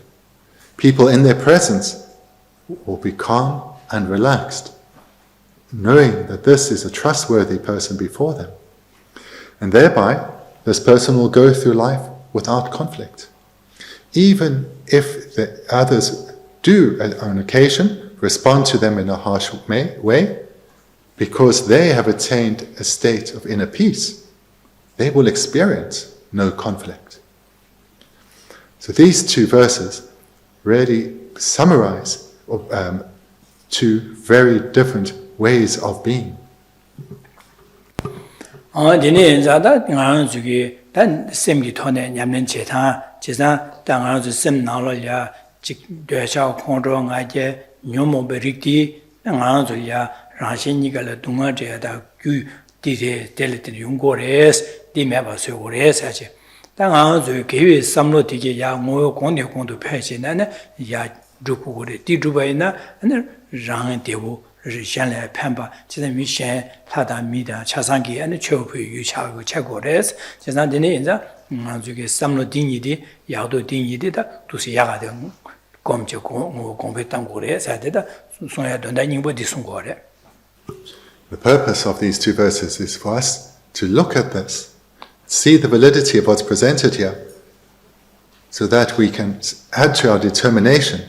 People in their presence will be calm and relaxed, knowing that this is a trustworthy person before them. And thereby, this person will go through life without conflict. Even if the others do, on occasion, respond to them in a harsh way, because they have attained a state of inner peace, they will experience no conflict. So these two verses really summarize two very different ways of being. Rishanle Pemba, Chizami Shen, Tada Mida, Chasangi, and the Chopu, Yuchago, Chagores, Chazan Deneza, Manzuki, Samlo Dinidi, Yado Dinidi, to see Yagadam, Comcho, Competangores, I did Sonia Dondaning with Disungore. The purpose of these two verses is for us to look at this, see the validity of what's presented here, so that we can add to our determination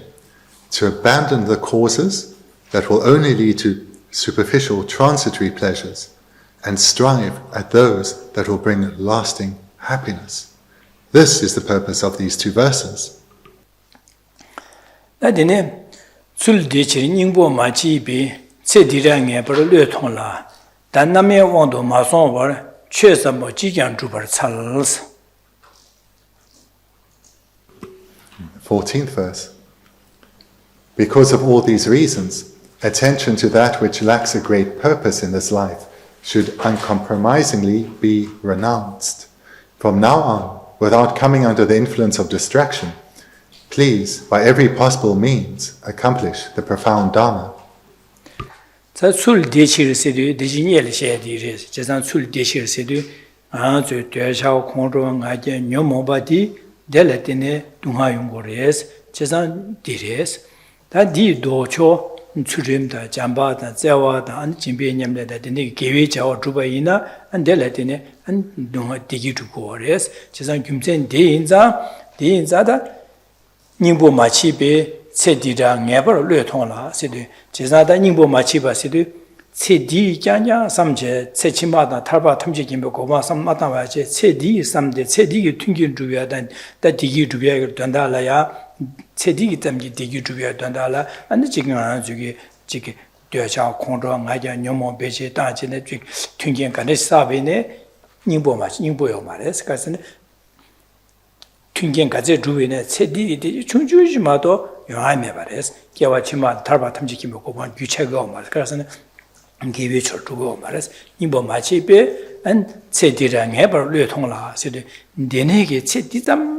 to abandon the causes that will only lead to superficial, transitory pleasures, and strive at those that will bring lasting happiness. This is the purpose of these two verses. Fourteenth verse. Because of all these reasons, attention to that which lacks a great purpose in this life should uncompromisingly be renounced. From now on, without coming under the influence of distraction, please, by every possible means, accomplish the profound Dharma. Tsurimda, Jambada, Zawada, and Chimbianyamda, the Givicha or Drubaina, and Delatine, and Dunga Digi to Gores, Chesan Kumsen Deinza, Nimbo Machibe, Sedida, never Lutonla, Sidi, Chesada, Nimbo Machiba, Sidi, Sedi, Janya, Samje, Sechimada, Tarba, Tamji Kimbokova, some Matavache, Sedi, some de Sedi, Tunkin Dubia, then that Digi Dubia, Dandalaya. Sedi tamji digi dubya dandala and the chicken around Jiki Dua Condro, Naja, Nomo, Beche, Tanchine, Tungian Kanesabine, Nimbo Mach, Nimbo Mares, Cassin Tungian Kaze Druine, Sedi, Chunjumato, Yohane Mares, Kiawachima, Tarba Tamjikimo, Yuchego Marcasan, and give it to go Mares, Nimbo Machipe, and Sedira never Lutonla, said Denegi, Seditam,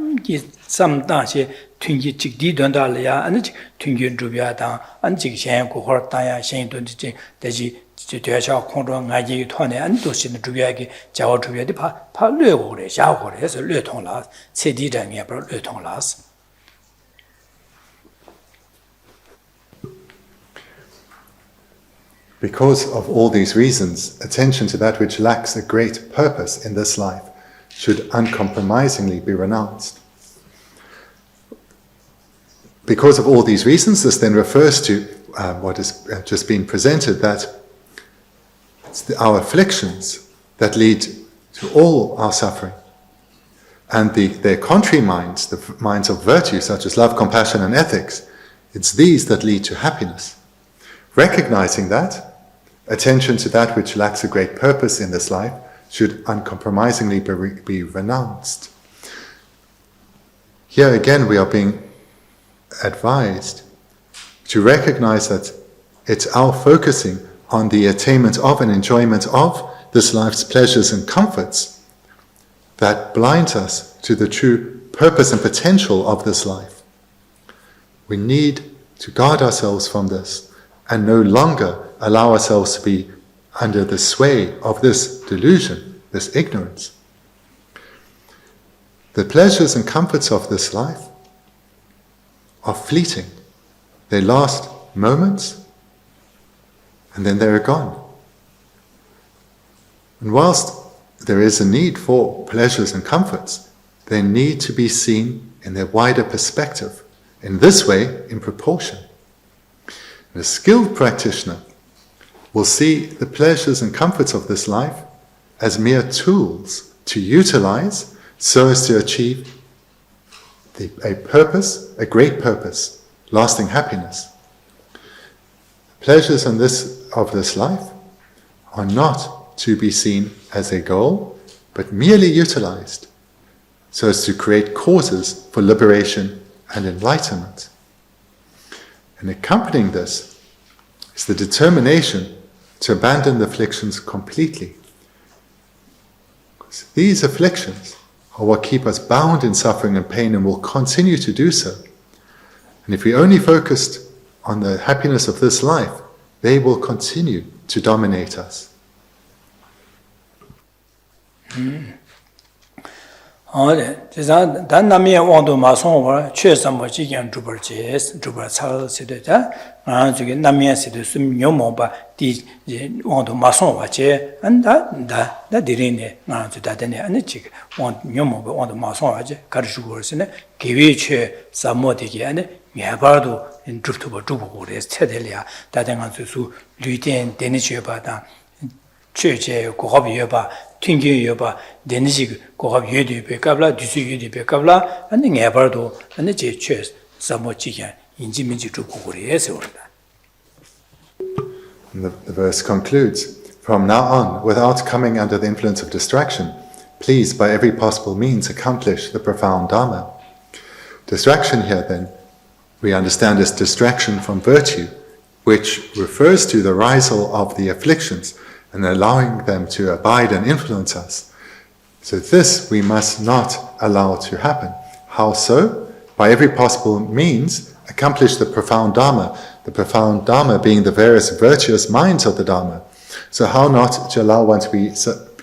some dance. Tungi Chikdi Dondalia and Tungi Drubia, and Chikshan, Kohortaya, Shane Dunji, Deji, 되셔 공로 가지 토네 안 도시는 주야기 자원 주야디 파 뢰고래 자고래서 뢰통라 세디장에 버 뢰통라스 Because of all these reasons, attention to that which lacks a great purpose in this life should uncompromisingly be renounced. Because of all these reasons, this then refers to what has just been presented, that it's our afflictions that lead to all our suffering. And their contrary minds, the minds of virtue, such as love, compassion, and ethics, it's these that lead to happiness. Recognizing that, attention to that which lacks a great purpose in this life should uncompromisingly be renounced. Here again we are being advised to recognize that it's our focusing on the attainment of and enjoyment of this life's pleasures and comforts that blinds us to the true purpose and potential of this life. We need to guard ourselves from this and no longer allow ourselves to be under the sway of this delusion, this ignorance. The pleasures and comforts of this life are fleeting. They last moments and then they're gone. And whilst there is a need for pleasures and comforts, they need to be seen in their wider perspective, in this way, in proportion. And a skilled practitioner will see the pleasures and comforts of this life as mere tools to utilize so as to achieve a purpose, a great purpose, lasting happiness. The pleasures of this life are not to be seen as a goal, but merely utilized so as to create causes for liberation and enlightenment. And accompanying this is the determination to abandon the afflictions completely. Because these afflictions are what keep us bound in suffering and pain and will continue to do so. And if we only focused on the happiness of this life, they will continue to dominate us. 단 남의 왕도 마송을 최선을 지경 주벌지스 주벌 차르시되다 아주게 남의에서도 숨요모바 디 왕도 마송와제 안다 디리네 아주다데네 아니지 왕 요모바 왕도 마송와제 가르주고르스네 기회체 사모디게 아니 매바도 인트루트버 주고고레스 체델이야 다댕한수 류된 데니치여바다 최제 고갑이여바 튕겨여바 데니지 고갑 여디베까블라 디수 여디베까블라 아니 내버도 아니 제최 사모지게 인지민지 주고고레서 온다. The verse concludes, from now on, without coming under the influence of distraction, please by every possible means accomplish the profound Dharma. Distraction here then, we understand as distraction from virtue, which refers to the arisal of the afflictions and allowing them to abide and influence us. So this we must not allow to happen. How so? By every possible means, accomplish the profound Dharma being the various virtuous minds of the Dharma. So how not to allow one to be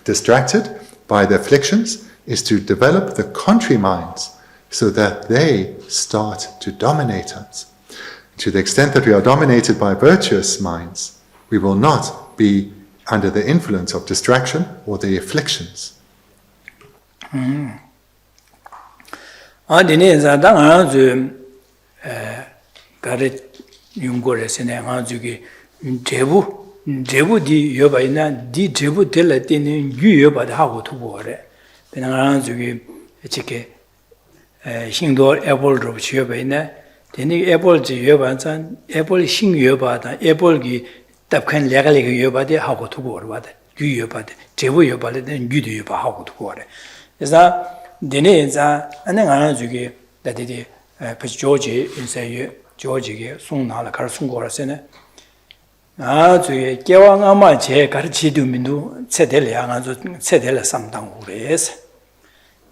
distracted by the afflictions is to develop the contrary minds so that they start to dominate us. To the extent that we are dominated by virtuous minds, we will not be under the influence of distraction or the afflictions. 가르 용고레스네 아주기 제부 디 여바이나 디 제부 될 때는 유여바다 하고 두고래. 그냥 아주기 이렇게 신도 애벌로 지여바이나 되니 애벌지 여바산 애벌 신여바다 애벌기 답칸 레갈이 여바데 하고 두고래 바다. 유여바데 제부 여바데는 유도 여바 하고 두고래. 그래서 되니자 안에 아주기 다디디 조지 인사에 조지게 송나라 가르 송고라세네 아주에 깨왕아마 제 가르치도 민도 세델 양아주 세델 삼당우레스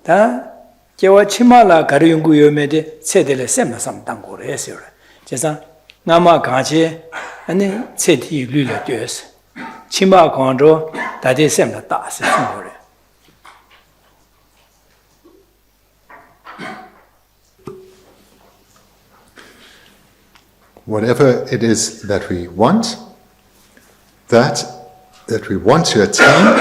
다 깨와 치마라 가르 연구 요메데 세델 셈나 삼당우레스 제사 나마 가지 아니 세티 류려 되스 chima kondo dade semla ta se sungore. Whatever it is that we want, that we want to attain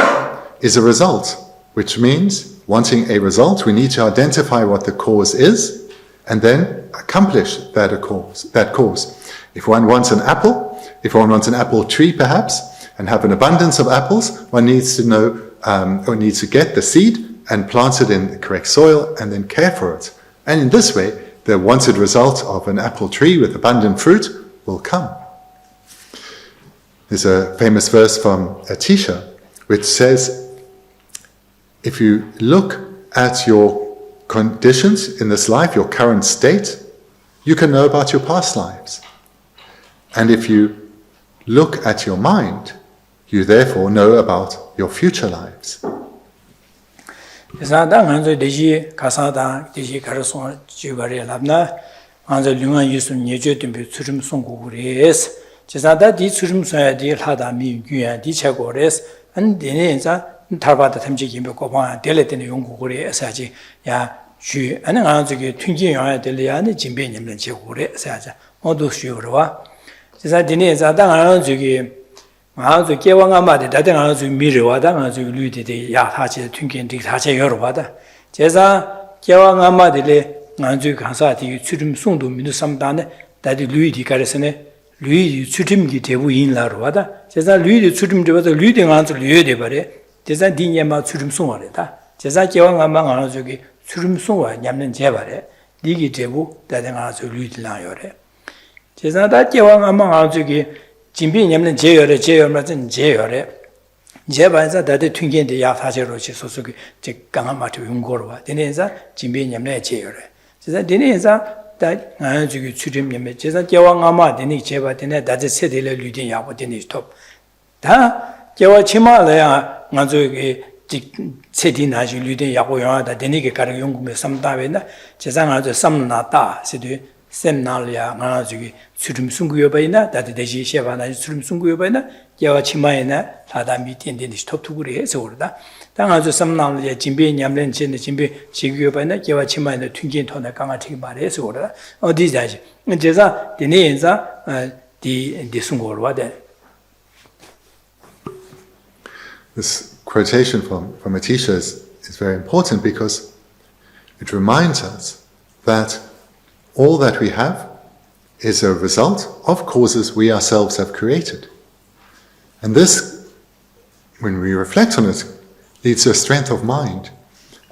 is a result, which means wanting a result, we need to identify what the cause is and then accomplish that cause. If one wants an apple, if one wants an apple tree perhaps, and have an abundance of apples, one needs to know, or needs to get the seed and plant it in the correct soil and then care for it. And in this way, the wanted result of an apple tree with abundant fruit will come. There's a famous verse from Atisha which says, if you look at your conditions in this life, your current state, you can know about your past lives. And if you look at your mind, you therefore know about your future lives. Zada nganzo deji kasada deji karason jugare labna nganzo lunga yusum nyejo tembe tsurum songugures jezada di tsurum soya di lhada mi gyuya di chagores an dene za tarbada tamji gimbe koba deletene yongugure asaji ya ju an nganzo ge tunji yoya delya ne jimbe nyemlen chegure asaja modu shurwa jeza dene za da nganzo ge 아주 개왕아 말이 다들 아주 미래와다 아주 루디데 야하지 튕긴데 다체 여러봐다 제가 개왕아 말이래 아주 강사디 추림 송도 민도 삼단에 다들 루디 가르스네 루디 추림기 대부인라로 와다 제가 루디 추림 되어서 루디 아주 루디 버래 제가 디냐마 추림 송와래다 제가 개왕아 말 아주 추림 송와 냠는 제발에 니기 대부 다들 아주 루디라요래 제가 다 개왕아 말 아주 진비 냠는 제열에 제열만 제열에 제반사 다들 튕긴데 야사제로치 소속이 제 강한 마트 용거로 와 되네자 진비 냠내 제열에 제가 되네자 다 아주기 추림 냠매 제가 개왕 아마 되니 제바 되네 다제 세대를 루딘 야고 되니 스톱 다 개와 치마래야 아주기 세디 나지 루딘 야고 영하다 되니게 가르 용금에 삼다베나 제가 아주 삼나다 세디 셈날이야 나중에 수름 숨구여봐이나 다들 대시 셰바나 수름 숨구여봐이나 야와 치마이나 다다 미텐데 스톱투구리 해서 그러다 당아주 셈날이야 진비 냠len 진데 진비 지구여봐이나 야와 치마이나 튕긴 토나 강아티기 말해서 그러다 어디 자지 제가 되네자 디 숨고로 와대. This quotation from Atisha is very important because it reminds us that all that we have is a result of causes we ourselves have created. And this, when we reflect on it, leads to a strength of mind,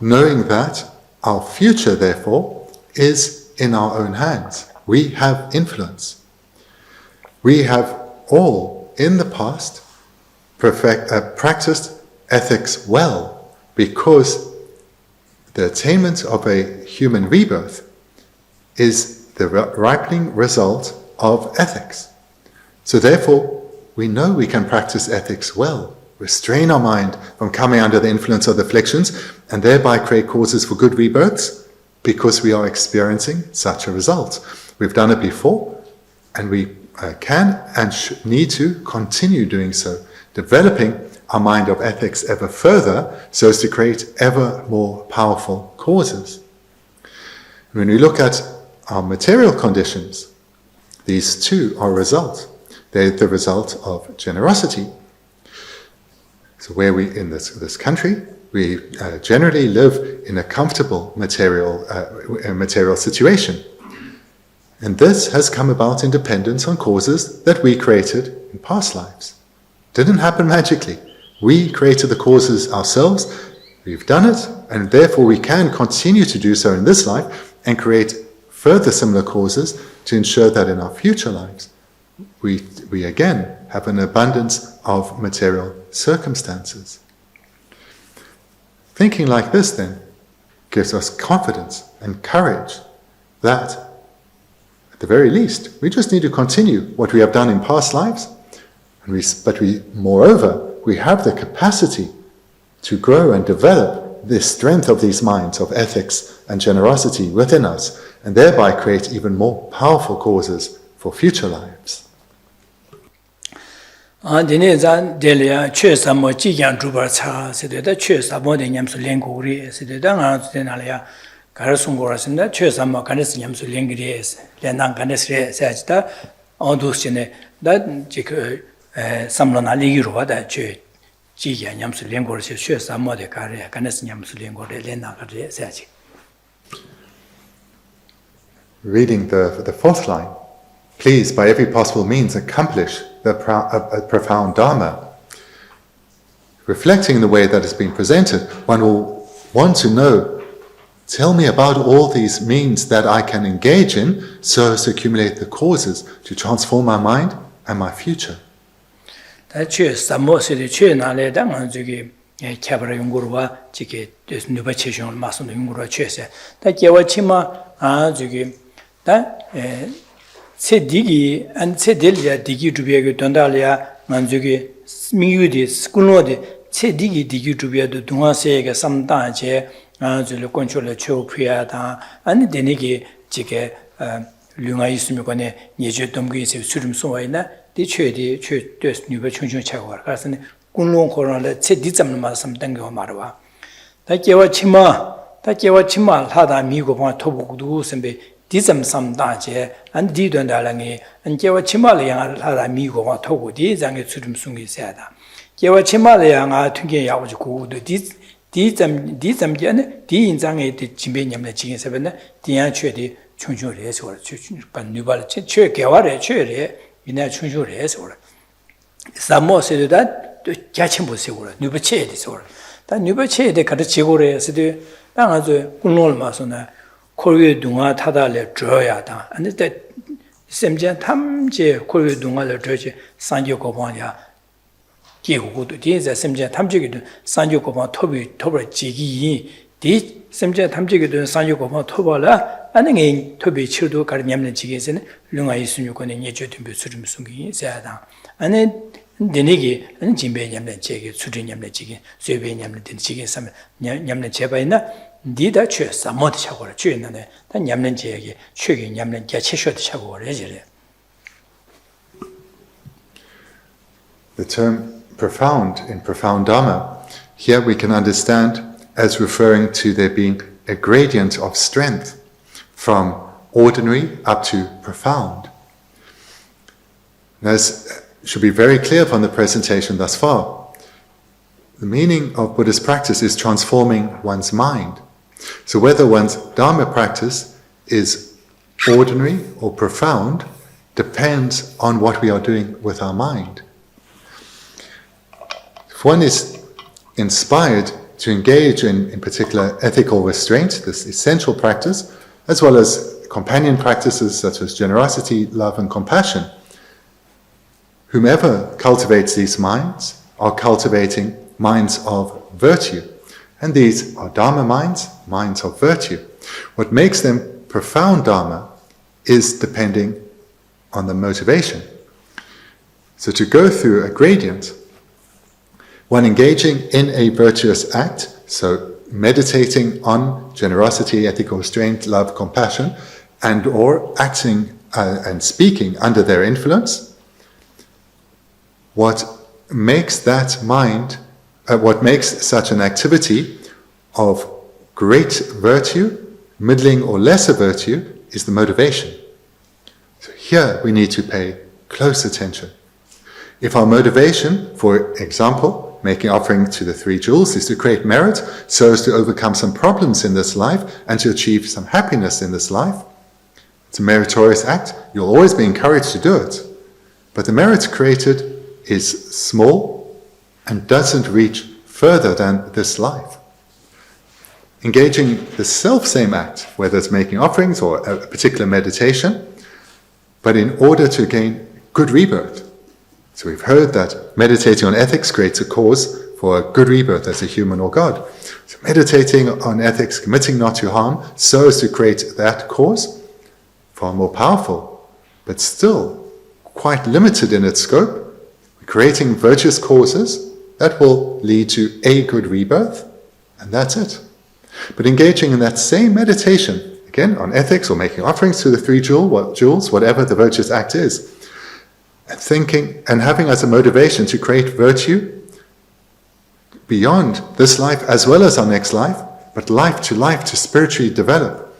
knowing that our future, therefore, is in our own hands. We have influence. We have all, in the past, practiced ethics well, because the attainment of a human rebirth is the ripening result of ethics. So therefore, we know we can practice ethics well, restrain our mind from coming under the influence of the afflictions, and thereby create causes for good rebirths, because we are experiencing such a result. We've done it before, and we can and need to continue doing so, developing our mind of ethics ever further, so as to create ever more powerful causes. When we look at our material conditions, these too are a result. They're the result of generosity. So where we, in this country, we generally live in a comfortable material situation. And this has come about in dependence on causes that we created in past lives. It didn't happen magically. We created the causes ourselves, we've done it, and therefore we can continue to do so in this life and create further similar causes to ensure that in our future lives we again have an abundance of material circumstances. Thinking like this then gives us confidence and courage that at the very least we just need to continue what we have done in past lives, but moreover we have the capacity to grow and develop this strength of these minds of ethics and generosity within us, and thereby create even more powerful causes for future lives. dine zan delia chue samo ji yang zhubar cha sede da chue samo de nyam su len go ri sede da nga de na ya gar sung go ra sin da chue samo kan es nyam su len ri es len nang kan es re sa da on du sine da ji ke samlo na li ro da chue ji yang nyam su len go ri chue samo de ka re kan es nyam su len go re len na ka re sa ji. Reading the fourth line, please, by every possible means, accomplish the profound Dharma. Reflecting the way that has been presented, one will want to know, tell me about all these means that I can engage in so as to accumulate the causes to transform my mind and my future. Se digi and se delia digi tubia dondalia manzugi miyudi skunodi se digi tubia do dunga sega samda je zulu control chopia da and denigi jike lunga isumi kone nieje domgi se surum soina de chedi che des nyuba chungchung chawa kasne kunlong korale se dizam ma samdang go marwa da kewa chima hada migo pa tobudu sembe dizam samdaje and didondalangi and kewa chimalayang hada migo wa togu di zange surum sungi sada kewa chimalayang a tunge yawaji ku dizam jane di inzange de jimbe nyamle jing sebena dian chue di chungchu re so ban nubal chue kewa re chue re ina chungchu re so samo se da gyachimbo se ora nubache de so da nubache de kada chegore se de 당아저 군놀 마서나 코르의 동아 타달에 줘야다. 근데 semje 탐제 코르의 동아를 줘지 산교 고방이야. 기고도 뒤에서 semje 탐제기도 산교 고방 톱을 지기 디 semje 탐제기도 산교 고방 톱발라 아니 톱이 치료도 가르냠는 지게서는 릉아 있으면권에 예주든 수름 숨기 있어야다. 아니 데니기 아니 진배 냠는 제게 수준 냠는 지게 쇠배 냠는 지게 삼 냠는 제바이나 니다 취 사모드 차고를 취했는데 다 냠는 제게 취기 냠는 게 채셔도 차고를 해지래. The term profound in profound Dharma, here we can understand as referring to there being a gradient of strength from ordinary up to profound. This should be very clear from the presentation thus far. The meaning of Buddhist practice is transforming one's mind. So whether one's Dharma practice is ordinary or profound depends on what we are doing with our mind. If one is inspired to engage in particular ethical restraint, this essential practice, as well as companion practices such as generosity, love and compassion, whomever cultivates these minds are cultivating minds of virtue. And these are Dharma minds, minds of virtue. What makes them profound Dharma is depending on the motivation. So to go through a gradient, one engaging in a virtuous act, so meditating on generosity, ethical restraint, love, compassion, and or acting and speaking under their influence, what makes that mind, what makes such an activity of great virtue, middling or lesser virtue, is the motivation. So here we need to pay close attention. If our motivation, for example, making offering to the 3 jewels, is to create merit so as to overcome some problems in this life and to achieve some happiness in this life, it's a meritorious act. You'll always be encouraged to do it. But the merit created is small and doesn't reach further than this life. Engaging the self-same act, whether it's making offerings or a particular meditation, but in order to gain good rebirth. So we've heard that meditating on ethics creates a cause for a good rebirth as a human or God. So meditating on ethics, committing not to harm, so as to create that cause, far more powerful, but still quite limited in its scope. Creating virtuous causes that will lead to a good rebirth, and that's it. But engaging in that same meditation, again on ethics or making offerings to the 3 jewels, whatever the virtuous act is, and thinking and having as a motivation to create virtue beyond this life as well as our next life, but life to spiritually develop,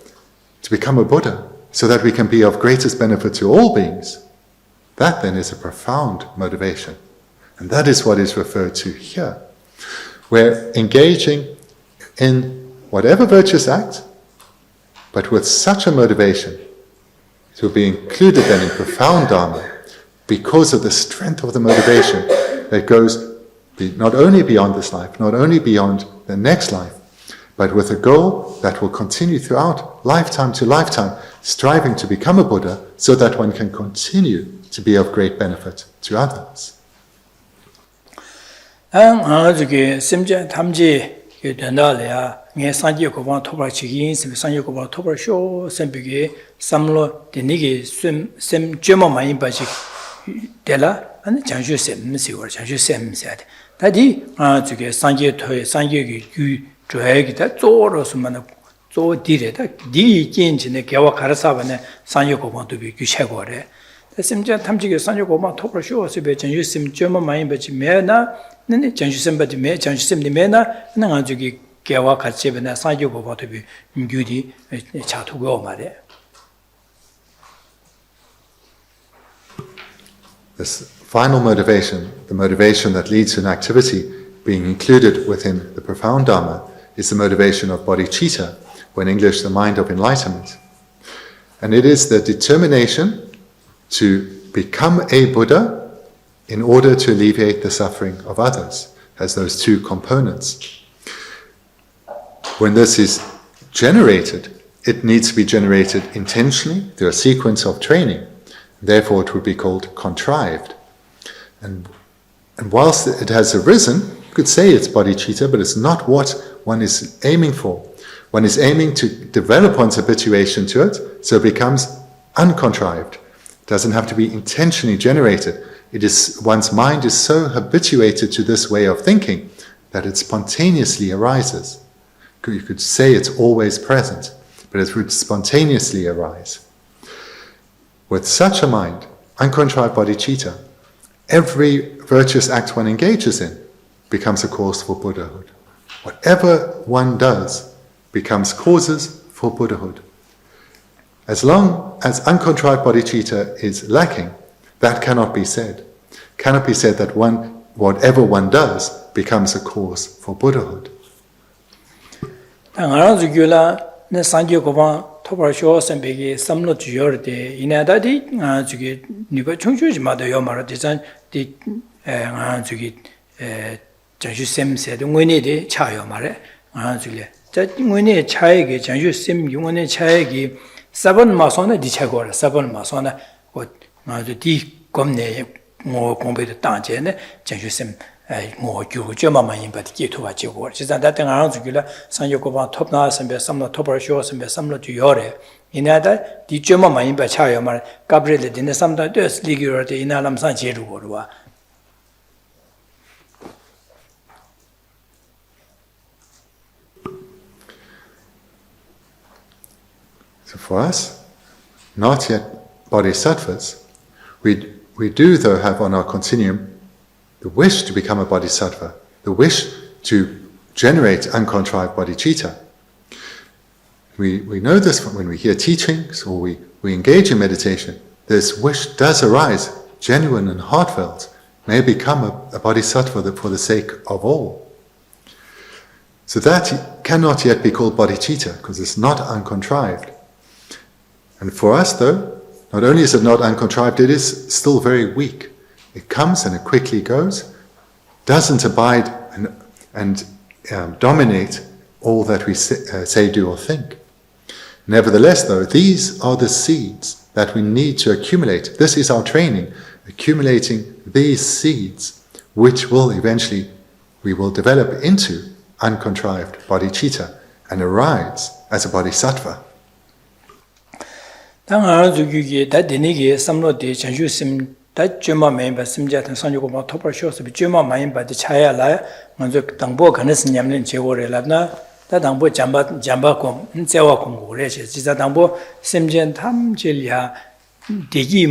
to become a Buddha, so that we can be of greatest benefit to all beings. That then is a profound motivation. And that is what is referred to here. We're engaging in whatever virtuous act, but with such a motivation to be included then in profound Dharma, because of the strength of the motivation that goes not only beyond this life, not only beyond the next life, but with a goal that will continue throughout lifetime to lifetime, striving to become a Buddha so that one can continue to be of great benefit to others. 심지어 탐지게 산요고마 토벌 쇼스베 전주심 좀 많이 받지 매나 네 전주심 받지 매 전주심이 매나 는 아주기 개와 같이 변해 산요고마도 비 유디 차투고 말해. This final motivation, the motivation that leads to an activity being included within the profound Dharma, is the motivation of bodhicitta, or in English, the mind of enlightenment. And it is the determination to become a Buddha in order to alleviate the suffering of others, has those two components. When this is generated, it needs to be generated intentionally through a sequence of training. Therefore, it would be called contrived. And whilst it has arisen, you could say it's bodhicitta, but it's not what one is aiming for. One is aiming to develop one's habituation to it, so it becomes uncontrived. It doesn't have to be intentionally generated. It is one's mind is so habituated to this way of thinking that it spontaneously arises. You could say it's always present, but it would spontaneously arise. With such a mind, uncontrived bodhicitta, every virtuous act one engages in becomes a cause for Buddhahood. Whatever one does becomes causes for Buddhahood. As long as uncontrived bodhicitta is lacking, that cannot be said. Cannot be said that whatever one does becomes a cause for Buddhahood. 토벌쇼 선배기 삼로 주요르데 이나다디 저기 니가 총주지마도 요마로 디자인 디 저기 장주샘세도 원이데 차요 말에 저기 자 원이 차에게 장주샘 용원의 차에게 사번 마선에 디차고라 사번 마선에 디 검내 뭐 공부도 땅제네 장주샘 뭐 교조만 인바디 기토와 지고 진짜 다른 안 주기라 상요고방 톱나 선배 삼로 토벌쇼 선배 삼로 주요래 이나다 디조만 인바 차요 말 가브리엘데 디네 삼다 데스 리기로데 이나람산 제루고르와. So for us, not yet bodhisattvas, we do though have on our continuum the wish to become a bodhisattva, the wish to generate uncontrived bodhicitta. We know this when we hear teachings or we engage in meditation. This wish does arise, genuine and heartfelt, may become a bodhisattva for the sake of all. So that cannot yet be called bodhicitta because it's not uncontrived. And for us though, not only is it not uncontrived, it is still very weak. It comes and it quickly goes, doesn't abide and dominate all that we say, do or think. Nevertheless though, these are the seeds that we need to accumulate. This is our training, accumulating these seeds, which will eventually, we will develop into uncontrived bodhicitta and arise as a bodhisattva. 다 주마 멤버 심자탄 산요고 토벌 쇼스 주마 많이 받지 차야라 먼저 당보 가능성 냠는 제고래라나 다 당보 잠바고 제와 공고래 진짜 당보 심전 탐질이야 digi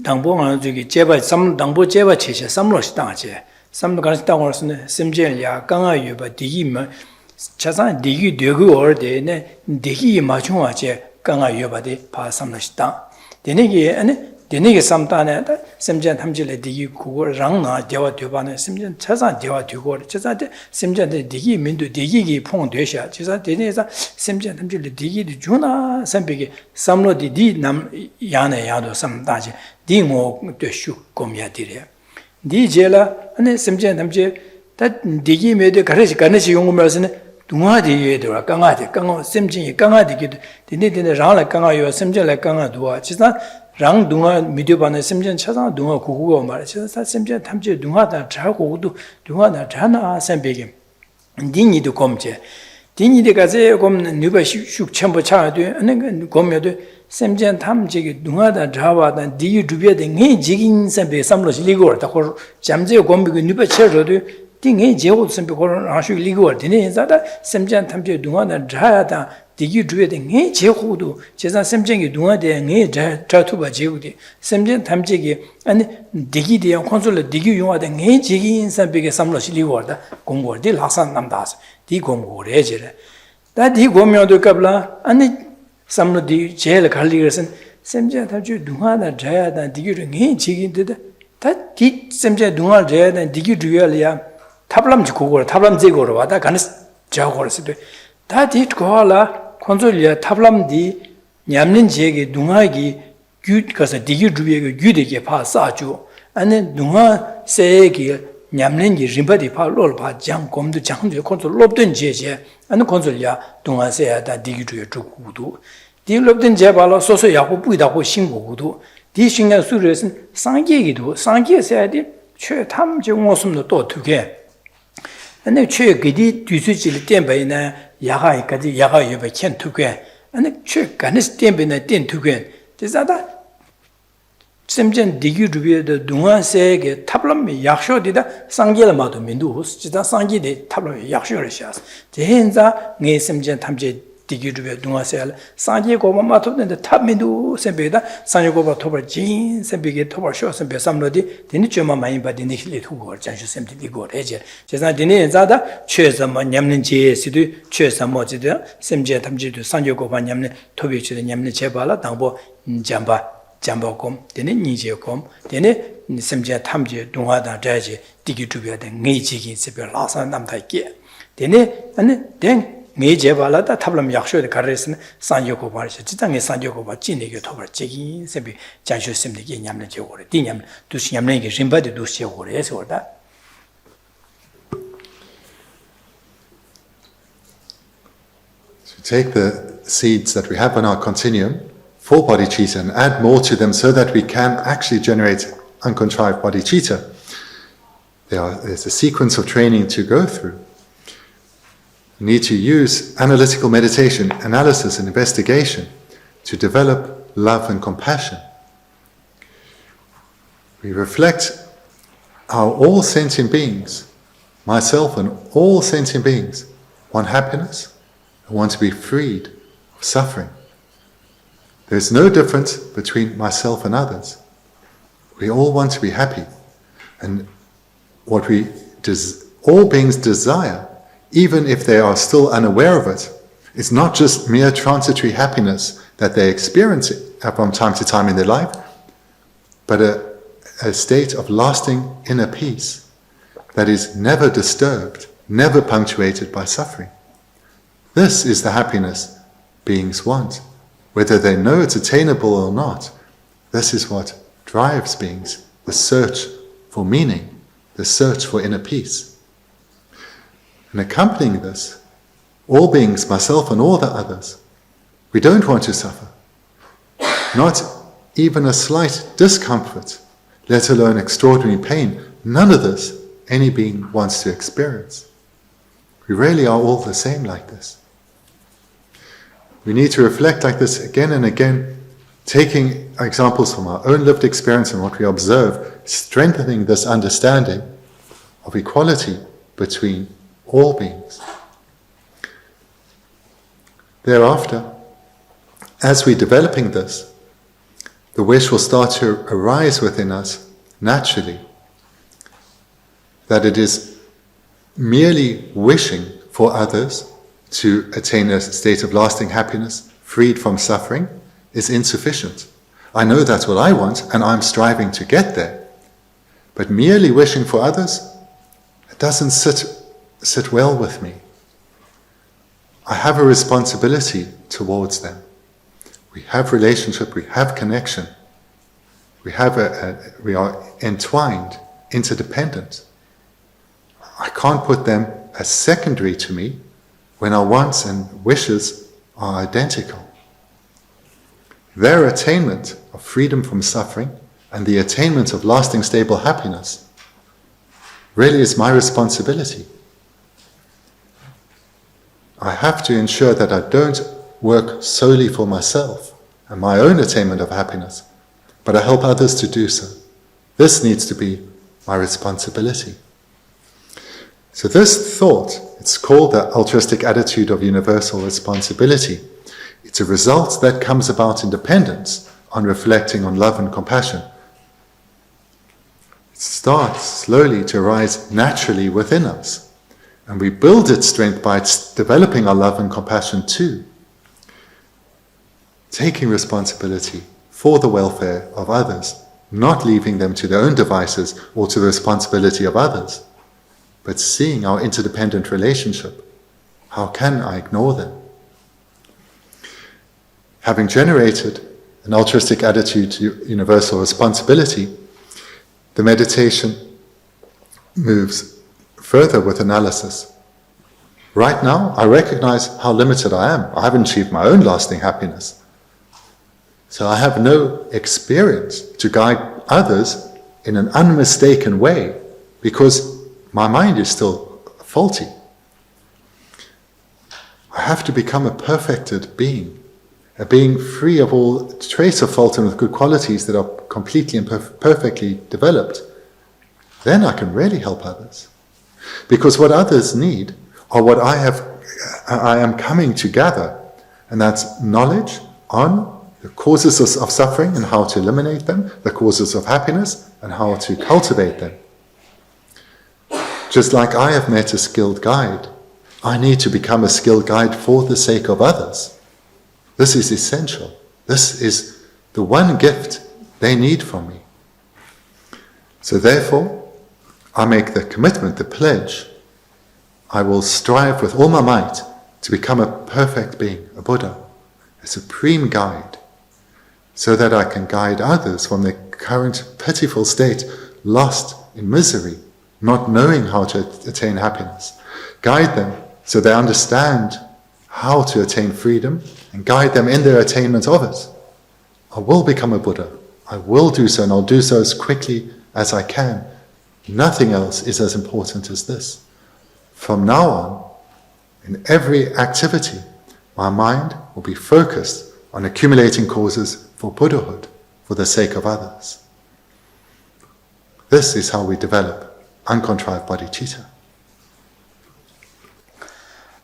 dangbo nga 저기 제바 삼 dangbo 제바 체체 삼로시 당제 삼로 가서 당월스네 심제야 강아 유바 digi 뭐 자산 digi 되고 얼데네 digi 맞춤하제 강아 유바데 바 삼로시 당 되네게 아니 되네게 삼다네 심제 탐질에 digi 그거 랑나 대화 되바네 심제 자산 대화 되고 자산데 심제데 digi 민도 digi기 풍 되셔 자산 되네서 심제 탐질에 digi 주나 삼비게 삼로디 디남 야네 야도 삼다지 디모 되슈 곰야디레 디제라 아니 심제 탐제 다 digi 메데 가르치 용음을서는 동아디에도라 강아디 강어 심진이 강아디기도 디네디네 랑라 강아요 심제라 강아도와 지산 랑 동아 미디어반의 심전 차상 동아 고고가 말이죠. 사 심전 탐지 동아다 자고도 동아다 자나 선배게 니니도 검제 니니데 가제 검 누바 슉 첨부 차도 아니 검여도 심전 탐지기 동아다 자와다 디 주비에 네 지긴 선배 삼로시 리고다 고 잠제 검비고 누바 쳐줘도 띵에 제고 선배 고런 아슈 리고 되네 자다 심전 탐지 동아다 자야다 디기 주에데 네 제고도 제사 심정이 동아데 네 자투바 제고데 심정 탐지기 아니 디기 대한 콘솔 디기 용하데 네 지기 인사베게 삼로시 리고다 공고데 라산 남다스 디 공고레제레 다디 고명도 갑라 아니 삼로디 제일 갈리거선 심정 탐지 동아다 자야다 디기를 네 지기인데 다디 심정 동아 자야다 디기 주야리야 탑람 지고고 탑람 제고로 와다 가는 자고르스도 다디 고라 콘솔리아 탑람디 냠는 지역의 동아기 규 가서 디기 주비의 규되게 파사주 안에 동아 세기 냠는 지 림바디 파롤 파장 곰도 장도 콘솔 롭던 제제 안에 콘솔리아 동아 세야다 디기 주의 주구도 디 롭던 제발로 소소 야고 부이다고 신고구도 디 신경 수르는 상계기도 상계 세야디 최 탐정 모습도 또 두게 안에 최기디 뒤수질 때문에 야가이까지 야가이에 캔 두게 안에 최간스 때문에 된 두게 제자다 심전 디기 주비에도 동안세게 탑람이 약쇼디다 상계를 민두 진짜 상계데 탑람이 약쇼를 샤스 제hen자 네 심전 탐제 디기 주비에 동안세 상계 고마 마토는데 탑민두 셈베다 상계 고바 토벌 진 셈베게 토벌 쇼 셈베 삼로디 데니 쮸마 많이 바디니 힐리 투고 장쇼 셈디 리고 레제 제자 데니 자다 최서마 냠는 제시도 최서마지도 셈제 탐제도 상계 고바 냠는 토비치도 냠는 제발라 당보 잠바곰 데니 니제곰 데니 셈제 탐제 동화다 자지 디기 주비에 네지기 셈베 라산 남다이게 데니 아니 된 메제발라다 탑람 약쇼의 가르스는 산요고 바르시 지장의 산요고 바 진에게 토벌 제기 세비 장쇼심리게 냠는 제고래 디냠 두시 냠는게 림바디 두시 제고래 해서다 So take the seeds that we have on our continuum for bodhicitta and add more to them so that we can actually generate uncontrived bodhicitta. There's a sequence of training to go through. You need to use analytical meditation, analysis and investigation to develop love and compassion. We reflect how all sentient beings, myself and all sentient beings, want happiness and want to be freed of suffering. There's no difference between myself and others. We all want to be happy. And what all beings desire, even if they are still unaware of it, it's not just mere transitory happiness that they experience from time to time in their life, but a state of lasting inner peace that is never disturbed, never punctuated by suffering. This is the happiness beings want. Whether they know it's attainable or not, this is what drives beings, the search for meaning, the search for inner peace. And accompanying this, all beings, myself and all the others, we don't want to suffer. Not even a slight discomfort, let alone extraordinary pain. None of this any being wants to experience. We really are all the same like this. We need to reflect like this again and again, taking examples from our own lived experience and what we observe, strengthening this understanding of equality between all beings. Thereafter, as we're developing this, the wish will start to arise within us naturally that it is merely wishing for others to attain a state of lasting happiness, freed from suffering, is insufficient. I know that's what I want, and I'm striving to get there. But merely wishing for others, it doesn't sit well with me. I have a responsibility towards them. We have relationship, we have connection. We are entwined, interdependent. I can't put them as secondary to me when our wants and wishes are identical. Their attainment of freedom from suffering and the attainment of lasting stable happiness really is my responsibility. I have to ensure that I don't work solely for myself and my own attainment of happiness, but I help others to do so. This needs to be my responsibility. So this thought, it's called the altruistic attitude of universal responsibility. It's a result that comes about in dependence on reflecting on love and compassion. It starts slowly to arise naturally within us, and we build its strength by developing our love and compassion too. Taking responsibility for the welfare of others, not leaving them to their own devices or to the responsibility of others, but seeing our interdependent relationship. How can I ignore them? Having generated an altruistic attitude to universal responsibility, the meditation moves further with analysis. Right now, I recognize how limited I am. I haven't achieved my own lasting happiness. So I have no experience to guide others in an unmistaken way because my mind is still faulty. I have to become a perfected being, a being free of all trace of fault and with good qualities that are completely and perfectly developed. Then I can really help others. Because what others need are what I am coming to gather, and that's knowledge on the causes of suffering and how to eliminate them, the causes of happiness and how to cultivate them. Just like I have met a skilled guide, I need to become a skilled guide for the sake of others. This is essential. This is the one gift they need from me. So therefore, I make the commitment, the pledge. I will strive with all my might to become a perfect being, a Buddha, a supreme guide, so that I can guide others from their current pitiful state, lost in misery, not knowing how to attain happiness. Guide them so they understand how to attain freedom and guide them in their attainment of it. I will become a Buddha. I will do so, and I'll do so as quickly as I can. Nothing else is as important as this. From now on, in every activity, my mind will be focused on accumulating causes for Buddhahood, for the sake of others. This is how we develop uncontrived bodhicitta.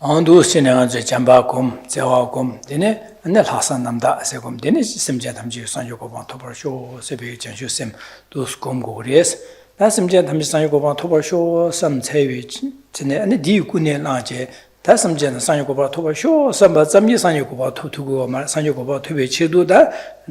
Andu sinanze jambakum, zewakum, dine, and the Hasan Namda Segum, Denis Simjatamji, San Yokoban Topor Show, Sebi Janshu Sim, those Gom Gores, that's Simjatam San Yokoban Topor Show, some Tavich, and the Dikune Laje, that's some Jen San Yokoba Topor Show, some San Yokoba to go, San Yokoba to be Chidu that,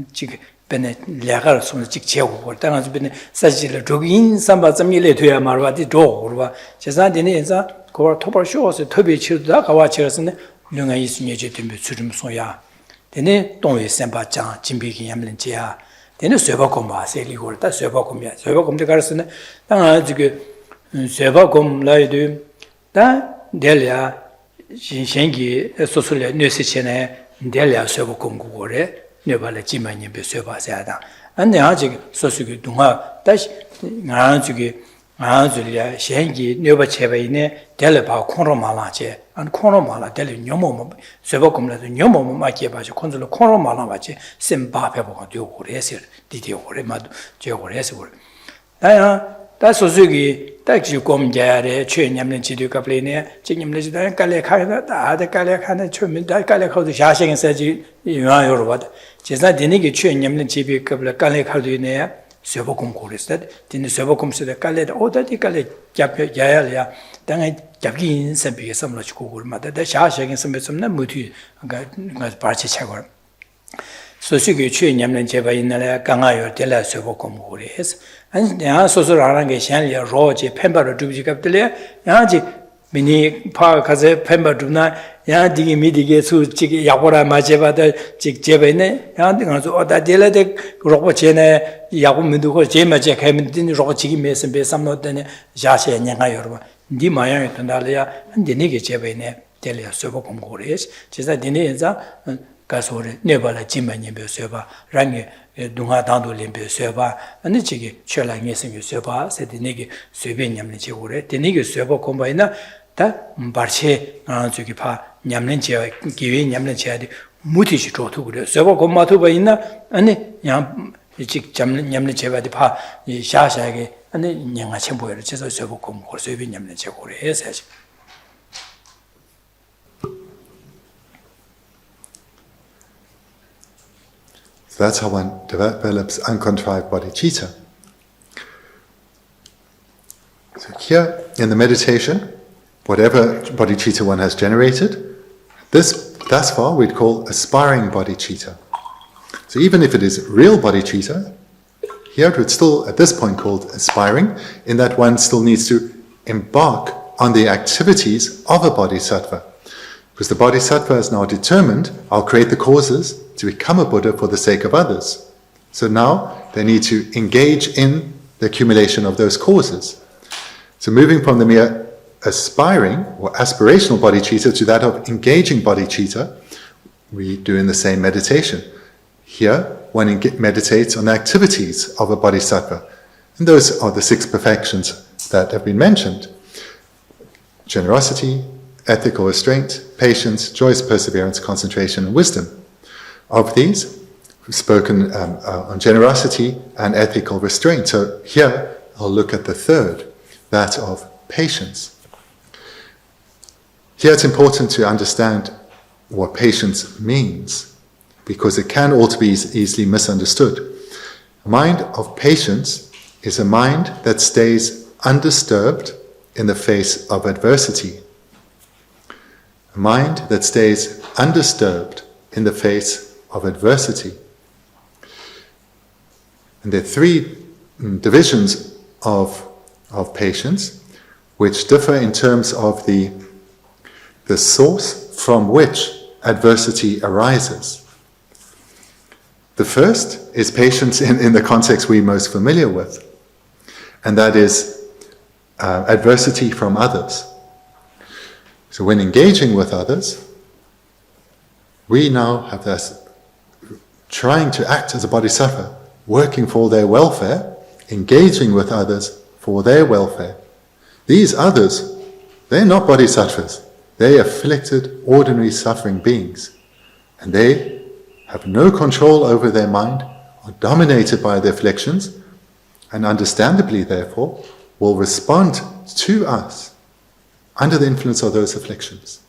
Bennett Lagar, some Chick Chew, that has been such a drugin, some Zamile to a Marvati door, Chazadineza. Topper shows to be chilled dark watchers and Lunga is near to Surum Soya. Then don't we semba Jan, Jimbiki Yamlintia. Then a Sevacoma, say Ligor, that's Sevacomia, Sevacom the Garson, Sevacom Laidu, that Delia, Shengi, Sosula, Nusicene, Delia Sevacom Gore, never let Jimani be Seva Zada. And the Ajik Sosugi Dunga, that's Naranzugi. Azulia, Shengi, Nova Chevine, Delapa, Coromalache, and Coromala, Deli Nomo, Sevocum, the Nomo, Machiabachi, Consul Coromalache, Simba Pebo, Dio Resir, Didio Remad, Geo Resur. That's Suzuki, 딱 지금 자래 최념는 지도 갑래네 지금는 지도 깔래 카나 다다 깔래 카나 처음에 다 깔래 카도 샤생에서지 유아요로 봐 제가 되는게 최념는 집이 갑래 깔래 카도네 세보금 고르스다 되는 세보금스다 깔래다 오다디 깔래 잡혀 야야야 당에 잡긴 선비게 섬로치고 그러마다 다 샤생에서 몇섬나 무티 그러니까 바치 차고 소식이 최념는 제바 있나래 강아요 될라 세보금 고르스 아니 내가 소소라는 게 샹리아 로지 펜바로 두지 갑들래 야지 미니 파 가제 펜바 두나 야 디기 미디게 수지 야고라 마제바다 직제베네 야 등아서 어다 델레데 로고 제네 야고 민두고 제마제 개민딘 로고 지기 메스 베삼노데네 자세 냥아 여러분 니 마야에 던달이야 안디니게 제베네 델레 소보 공고레스 제자 디네자 가소레 네발라 지마니 베서바 랑게 동아 단도 림베 쇠바 아니 지기 철랑에 생겨 쇠바 세디니게 쇠베 냠는 지고래 디니게 쇠바 콤바이나 다 바르체 저기 파 냠는 제 기회 냠는 제야디 무티지 좋도 그래 쇠바 콤마도 바이나 아니 양 직 잡는 냠는 제바디 파 샤샤게 아니 냥아 첨보를 제서 쇠바 콤고 쇠베 냠는 제고래 해서지 That's how one develops uncontrived bodhicitta. So here in the meditation, whatever bodhicitta one has generated, this thus far we'd call aspiring bodhicitta. So even if it is real bodhicitta, here it would still at this point called aspiring, in that one still needs to embark on the activities of a bodhisattva. Because the bodhisattva is now determined, I'll create the causes to become a Buddha for the sake of others. So now they need to engage in the accumulation of those causes. So moving from the mere aspiring or aspirational bodhicitta to that of engaging bodhicitta, we do in the same meditation. Here, one meditates on the activities of a bodhisattva. And those are the 6 perfections that have been mentioned. Generosity, ethical restraint, patience, joyous perseverance, concentration, and wisdom. Of these, we've spoken on generosity and ethical restraint. So here, I'll look at the third, that of patience. Here it's important to understand what patience means, because it can also be easily misunderstood. A mind of patience is a mind that stays undisturbed in the face of adversity. A mind that stays undisturbed in the face of adversity. And there are 3 divisions of patience, which differ in terms of the source from which adversity arises. The first is patience in the context we're most familiar with, and that is adversity from others. So when engaging with others, we now have this trying to act as a bodhisattva, working for their welfare, engaging with others for their welfare. These others, they're not bodhisattvas. They're afflicted, ordinary suffering beings. And they have no control over their mind, are dominated by their afflictions, and understandably, therefore, will respond to us under the influence of those afflictions.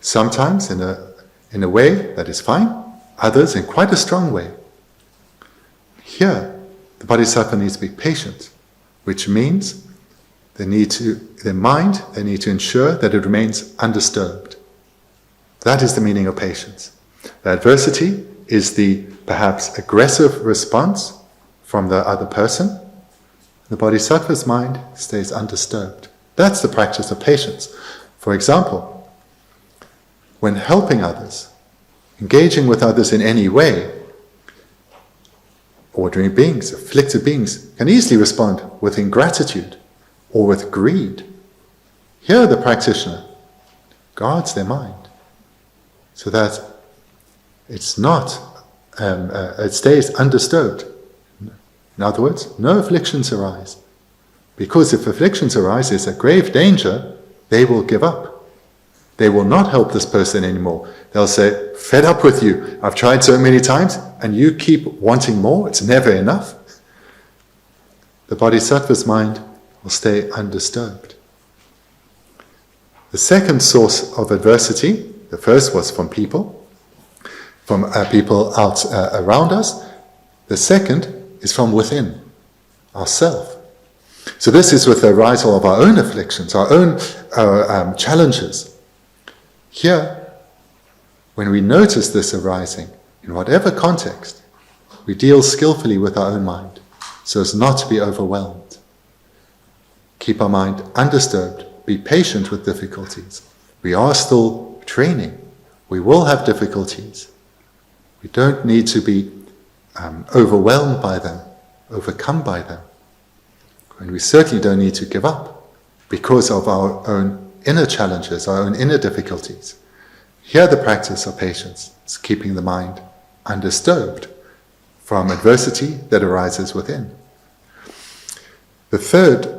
Sometimes in a way that is fine, others in quite a strong way. Here, the bodhisattva needs to be patient, which means they need to ensure that it remains undisturbed. That is the meaning of patience. The adversity is the perhaps aggressive response from the other person. The bodhisattva's mind stays undisturbed. That's the practice of patience. For example, when helping others, engaging with others in any way, ordinary beings, afflicted beings, can easily respond with ingratitude or with greed. Here the practitioner guards their mind so that it's not, it stays undisturbed. In other words, no afflictions arise. Because if afflictions arise, there's a grave danger, they will give up. They will not help this person anymore. They'll say, fed up with you. I've tried so many times, and you keep wanting more. It's never enough. The bodhisattva's mind will stay undisturbed. The second source of adversity, the first was from people out around us. The second is from within, ourself. So this is with the arisal of our own afflictions, our own challenges. Here, when we notice this arising, in whatever context, we deal skillfully with our own mind, so as not to be overwhelmed. Keep our mind undisturbed, be patient with difficulties. We are still training. We will have difficulties. We don't need to be overwhelmed by them, overcome by them. And we certainly don't need to give up because of our own inner challenges, our own inner difficulties. Here the practice of patience is keeping the mind undisturbed from adversity that arises within. The third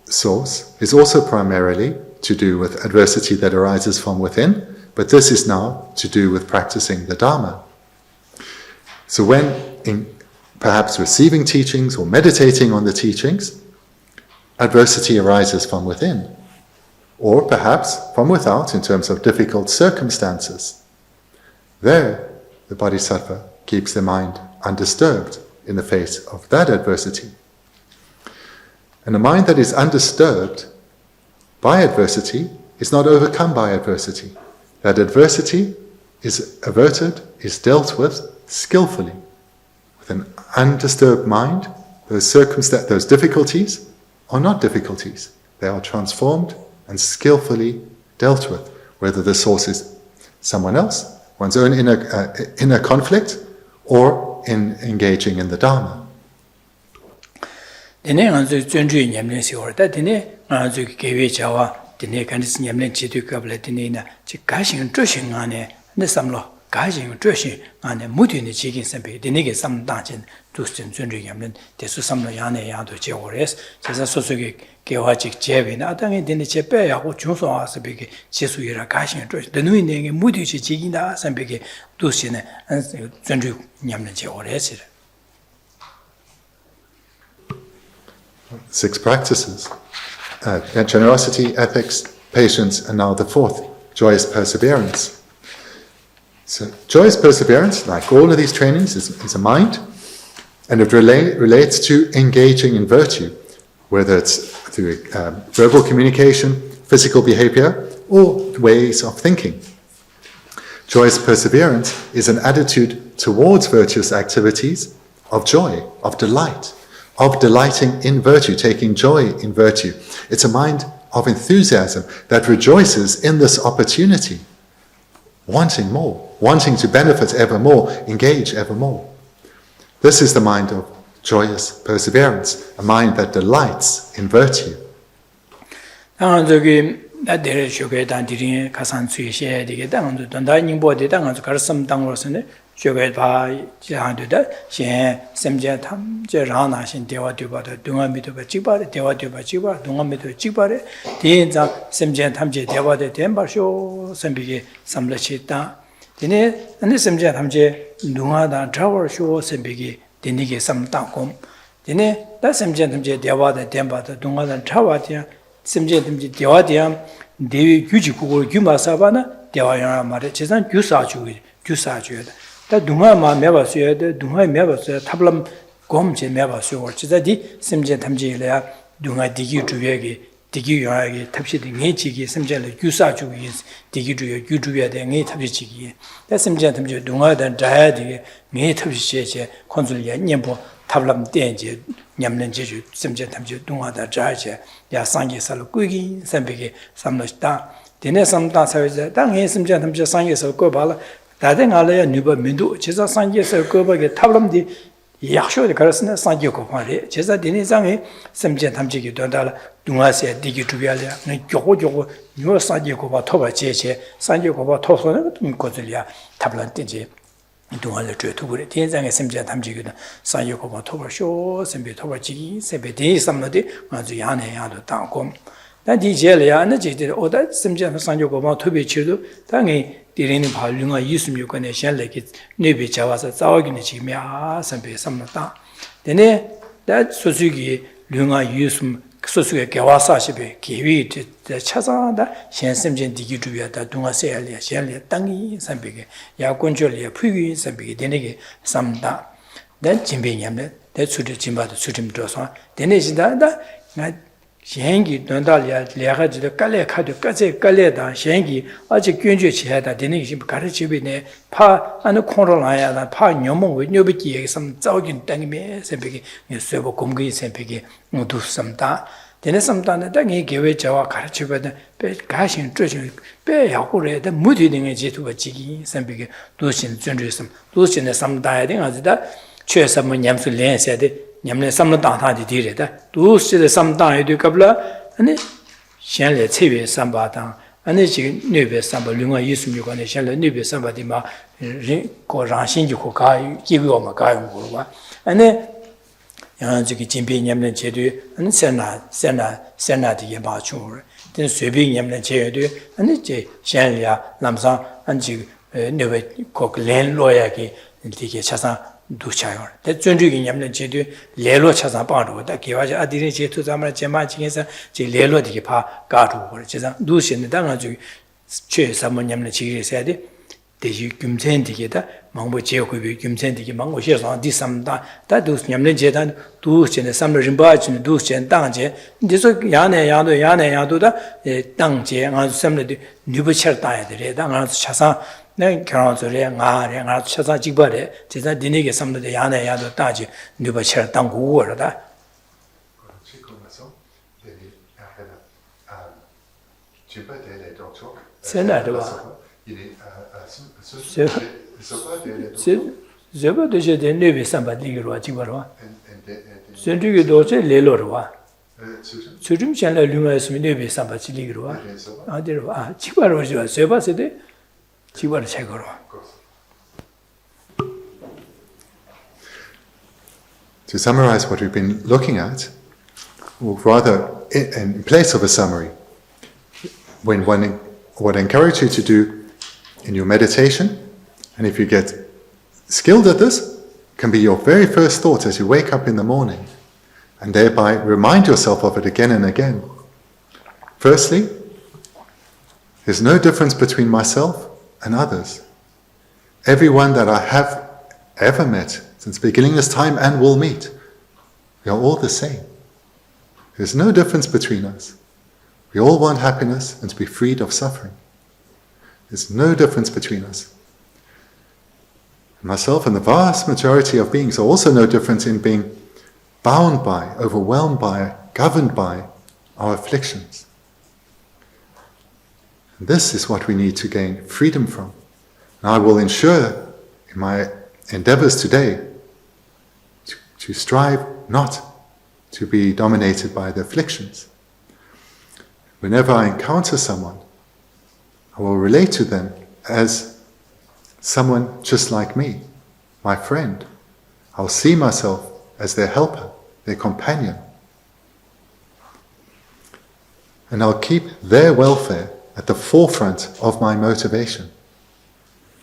source is also primarily to do with adversity that arises from within, but this is now to do with practicing the Dharma. So when perhaps receiving teachings or meditating on the teachings, adversity arises from within, or perhaps from without in terms of difficult circumstances. There, the Bodhisattva keeps the mind undisturbed in the face of that adversity. And a mind that is undisturbed by adversity is not overcome by adversity. That adversity is averted, is dealt with skillfully. With an undisturbed mind, those difficulties are not difficulties. They are transformed and skillfully dealt with, whether the source is someone else, one's own inner conflict, or in engaging in the Dharma. 가진 조신 안에 무딘의 지긴 선배 되게 삼당진 두신 존중 염는 대수 삼로 양내 양도 제고레스 제사 소속의 개화직 제비나 땅에 되는 제배하고 중소화서 비게 지수이라 가신 조신 되는 무디의 지긴다 선배게 두신의 존중 염는 제고레스. Six practices: generosity, ethics, patience, and now the fourth, joyous perseverance. So, joyous perseverance, like all of these trainings, is a mind, and it relates to engaging in virtue, whether it's through verbal communication, physical behavior, or ways of thinking. Joyous perseverance is an attitude towards virtuous activities of joy, of delighting in virtue, taking joy in virtue. It's a mind of enthusiasm that rejoices in this opportunity, wanting more, wanting to benefit ever more, engage ever more. This is the mind of joyous perseverance, a mind that delights in virtue. Jogai ba jahandu da shen semje tham je rana shin dewa dewa da dunga mido ba jigba dewa dewa jigba dunga mido jigba re din za semje tham je dewa de den ba sho sembi samla chi ta dine ane semje tham je dunga da travel sho sembi dine ge sam ta kom dine da semje tham je dewa de den ba da dunga da trawa de semje tham je dewa de dewi yuji ku gyuma sa ba na dewa ya ma re chesan gyusa ju 다 동아마 매바스야 동아 매바스 탑람 곰제 매바스 월지다디 심제 탐지래야 동아 디기 주역이 디기 요하게 탑시디 녜지기 심제를 규사 주기 디기 주역 규주야 녜 탑시지기 다 심제 탐지 동아단 자야디 녜 탑시제 콘술이야 녀보 탑람 땡제 냠는 제주 심제 탐지 동아다 자야제 야 상계살 꾸기 선비게 삼노다 데네 삼다 사회자 당에 심제 탐지 상계살 거 봐라 다된 알아야 누바 민도 제사 상계에서 거버게 탑람디 약쇼에 가르스네 상계 고파리 제사 디니상에 semje 탐지기 된다라 동아세 디기 주비알이야 네 조고 요 상계 고바 토바 제제 상계 고바 토소는 좀 거들이야 탑란티지 동아를 줘도 그래 대장에 semje 탐지기도 상계 고바 토바쇼 sembe 토바지기 세베 디 삼나디 아주 야네 야도 땅고 다디 제려야 나지데 오다 semje 상계 고바 토비 치도 당에 디리는 발륜아 이스미고네 샬레기 네비 자와서 싸우기는 지미야 선배 삼나다 데네 다 소수기 류가 유숨 소수의 개와사시베 기위 찾아다 현심진 디기주야다 동아세알리아 셀리아 땅이 삼비게 야권절리아 푸기 삼비게 되네게 삼다 내 진비냐면 내 수리 진바도 수림도서 되네지다다 나 현기 don달이야 레가지도 깔레 카드 까제 깔레다 현기 아직 균주치하다 되는 게 가르치비네 파 안에 콘롤아야다 파 녀몽 녀비기 섬 자오긴 땅이메 셈비기 쇠보 공기 셈비기 모두 섬다 되는 섬다는 땅이 개외 자와 가르치거든 배 가신 쪼지 배 야고래다 무디능의 지도가 지기 셈비기 도신 준주섬 도신의 섬다야 되가지다 최선무 냠수 렌세데 냠네 삼라당타디 디레다 두스데 삼당에도 갑라 아니 셴레 체베 삼바당 아니 지금 뇌베 삼바 류가 예수님과네 셴레 뇌베 삼바디마 고랑신지고 가 기고마 가용 거와 아니 저기 진비 냠네 제도 아니 세나디에 맞추고 된 쇠비 냠네 제도 아니 제 셴리아 남상 안지 뇌베 koklen loyaki 되게 차상 두차요. 대전주기 냠는 제도 레로 찾아 봐도다. 개와지 아디리 제도 잠을 제마 중에서 제 레로 되게 봐 가도 그래서 누신데 당아주 최사모 냠는 지리세야 돼. 대지 금센디게다. 망보 제고비 금센디게 망고 시에서 디삼다. 다도 냠는 제단 두신의 삼로 림바진 두신 당제. 이제서 야네야도다. 당제 아주 삼르디 뉴버철 따야 돼. 당아서 차사 내 결혼소리에 nga 찾아 찍버래 제가 니네게 삼는데 야네야도 따지 누가 쳐 땅고 거다 세나도 제가 되게 내비 삼바디로 찍버려 선주기 도체 레로로와 수준 전에 류마스미 내비 삼바지리로 아디로 찍버려 제가 세대 To summarize what we've been looking at, or rather in place of a summary, what I encourage you to do in your meditation, and if you get skilled at this, can be your very first thought as you wake up in the morning, and thereby remind yourself of it again and again. Firstly, there's no difference between myself and others. Everyone that I have ever met since beginningless time and will meet, we are all the same. There's no difference between us. We all want happiness and to be freed of suffering. There's no difference between us. Myself and the vast majority of beings are also no different in being bound by, overwhelmed by, governed by our afflictions. This is what we need to gain freedom from. And I will ensure in my endeavors today to strive not to be dominated by the afflictions. Whenever I encounter someone, I will relate to them as someone just like me, my friend. I'll see myself as their helper, their companion. And I'll keep their welfare at the forefront of my motivation.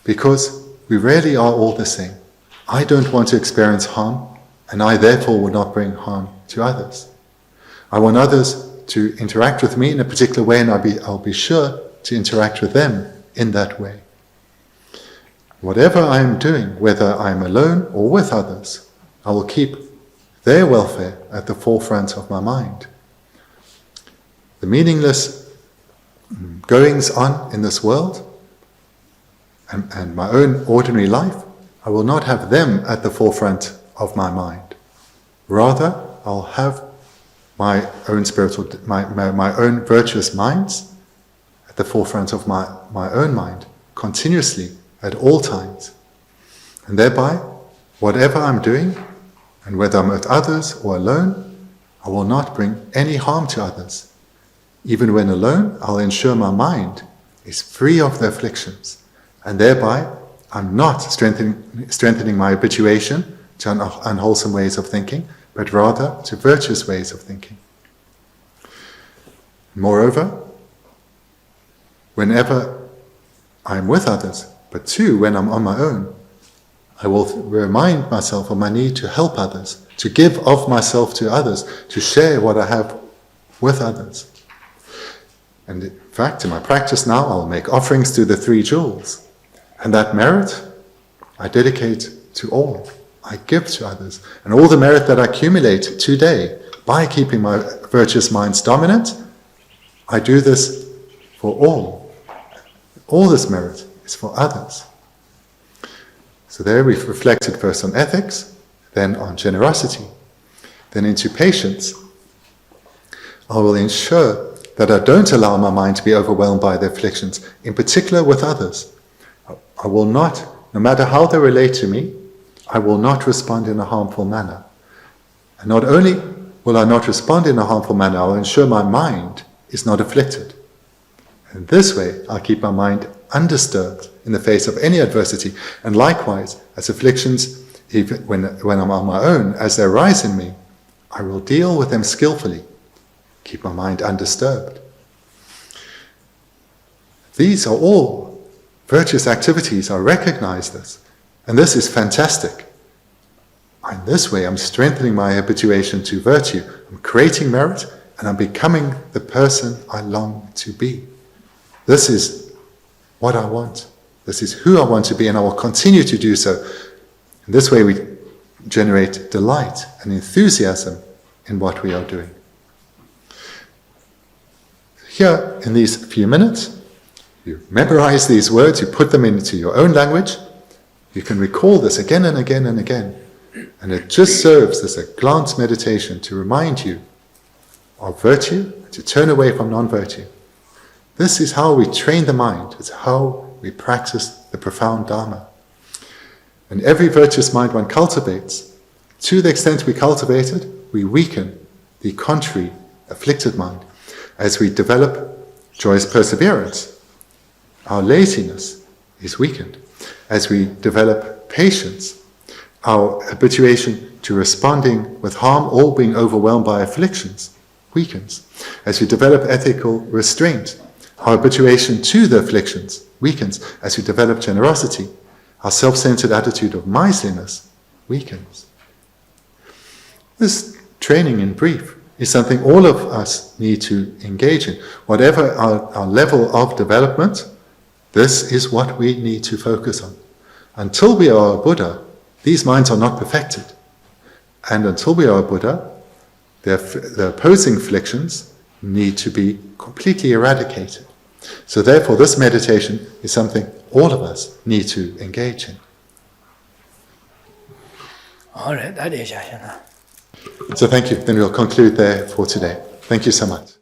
Because we really are all the same. I don't want to experience harm, and I therefore will not bring harm to others. I want others to interact with me in a particular way, and I'll be sure to interact with them in that way. Whatever I am doing, whether I'm alone or with others, I will keep their welfare at the forefront of my mind. The meaningless goings on in this world and my own ordinary life, I will not have them at the forefront of my mind. Rather, I'll have my own my own virtuous minds at the forefront of my own mind, continuously, at all times. And thereby, whatever I'm doing, and whether I'm with others or alone, I will not bring any harm to others. Even when alone, I'll ensure my mind is free of the afflictions, and thereby I'm not strengthening my habituation to unwholesome ways of thinking, but rather to virtuous ways of thinking. Moreover, whenever I'm with others, but too when I'm on my own, I will remind myself of my need to help others, to give of myself to others, to share what I have with others. And in fact, in my practice now, I'll make offerings to the 3 jewels. And that merit, I dedicate to all. I give to others. And all the merit that I accumulate today, by keeping my virtuous minds dominant, I do this for all. All this merit is for others. So there we've reflected first on ethics, then on generosity, then into patience. I will ensure that I don't allow my mind to be overwhelmed by the afflictions, in particular with others. I will not, no matter how they relate to me, I will not respond in a harmful manner. And not only will I not respond in a harmful manner, I will ensure my mind is not afflicted. And this way, I'll keep my mind undisturbed in the face of any adversity. And likewise, as afflictions, even when I'm on my own, as they arise in me, I will deal with them skillfully, keep my mind undisturbed. These are all virtuous activities. I recognize this. And this is fantastic. In this way, I'm strengthening my habituation to virtue. I'm creating merit, and I'm becoming the person I long to be. This is what I want. This is who I want to be, and I will continue to do so. In this way, we generate delight and enthusiasm in what we are doing. Here, in these few minutes, you memorize these words, you put them into your own language. You can recall this again and again and again. And it just serves as a glance meditation to remind you of virtue, to turn away from non-virtue. This is how we train the mind. It's how we practice the profound Dharma. And every virtuous mind one cultivates, to the extent we cultivate it, we weaken the contrary, afflicted mind. As we develop joyous perseverance, our laziness is weakened. As we develop patience, our habituation to responding with harm or being overwhelmed by afflictions weakens. As we develop ethical restraint, our habituation to the afflictions weakens. As we develop generosity, our self-centered attitude of miserliness weakens. This training, in brief, is something all of us need to engage in. Whatever our level of development, this is what we need to focus on. Until we are a Buddha, these minds are not perfected. And until we are a Buddha, the opposing afflictions need to be completely eradicated. So therefore, this meditation is something all of us need to engage in. All right, that is. So thank you. Then we'll conclude there for today. Thank you so much.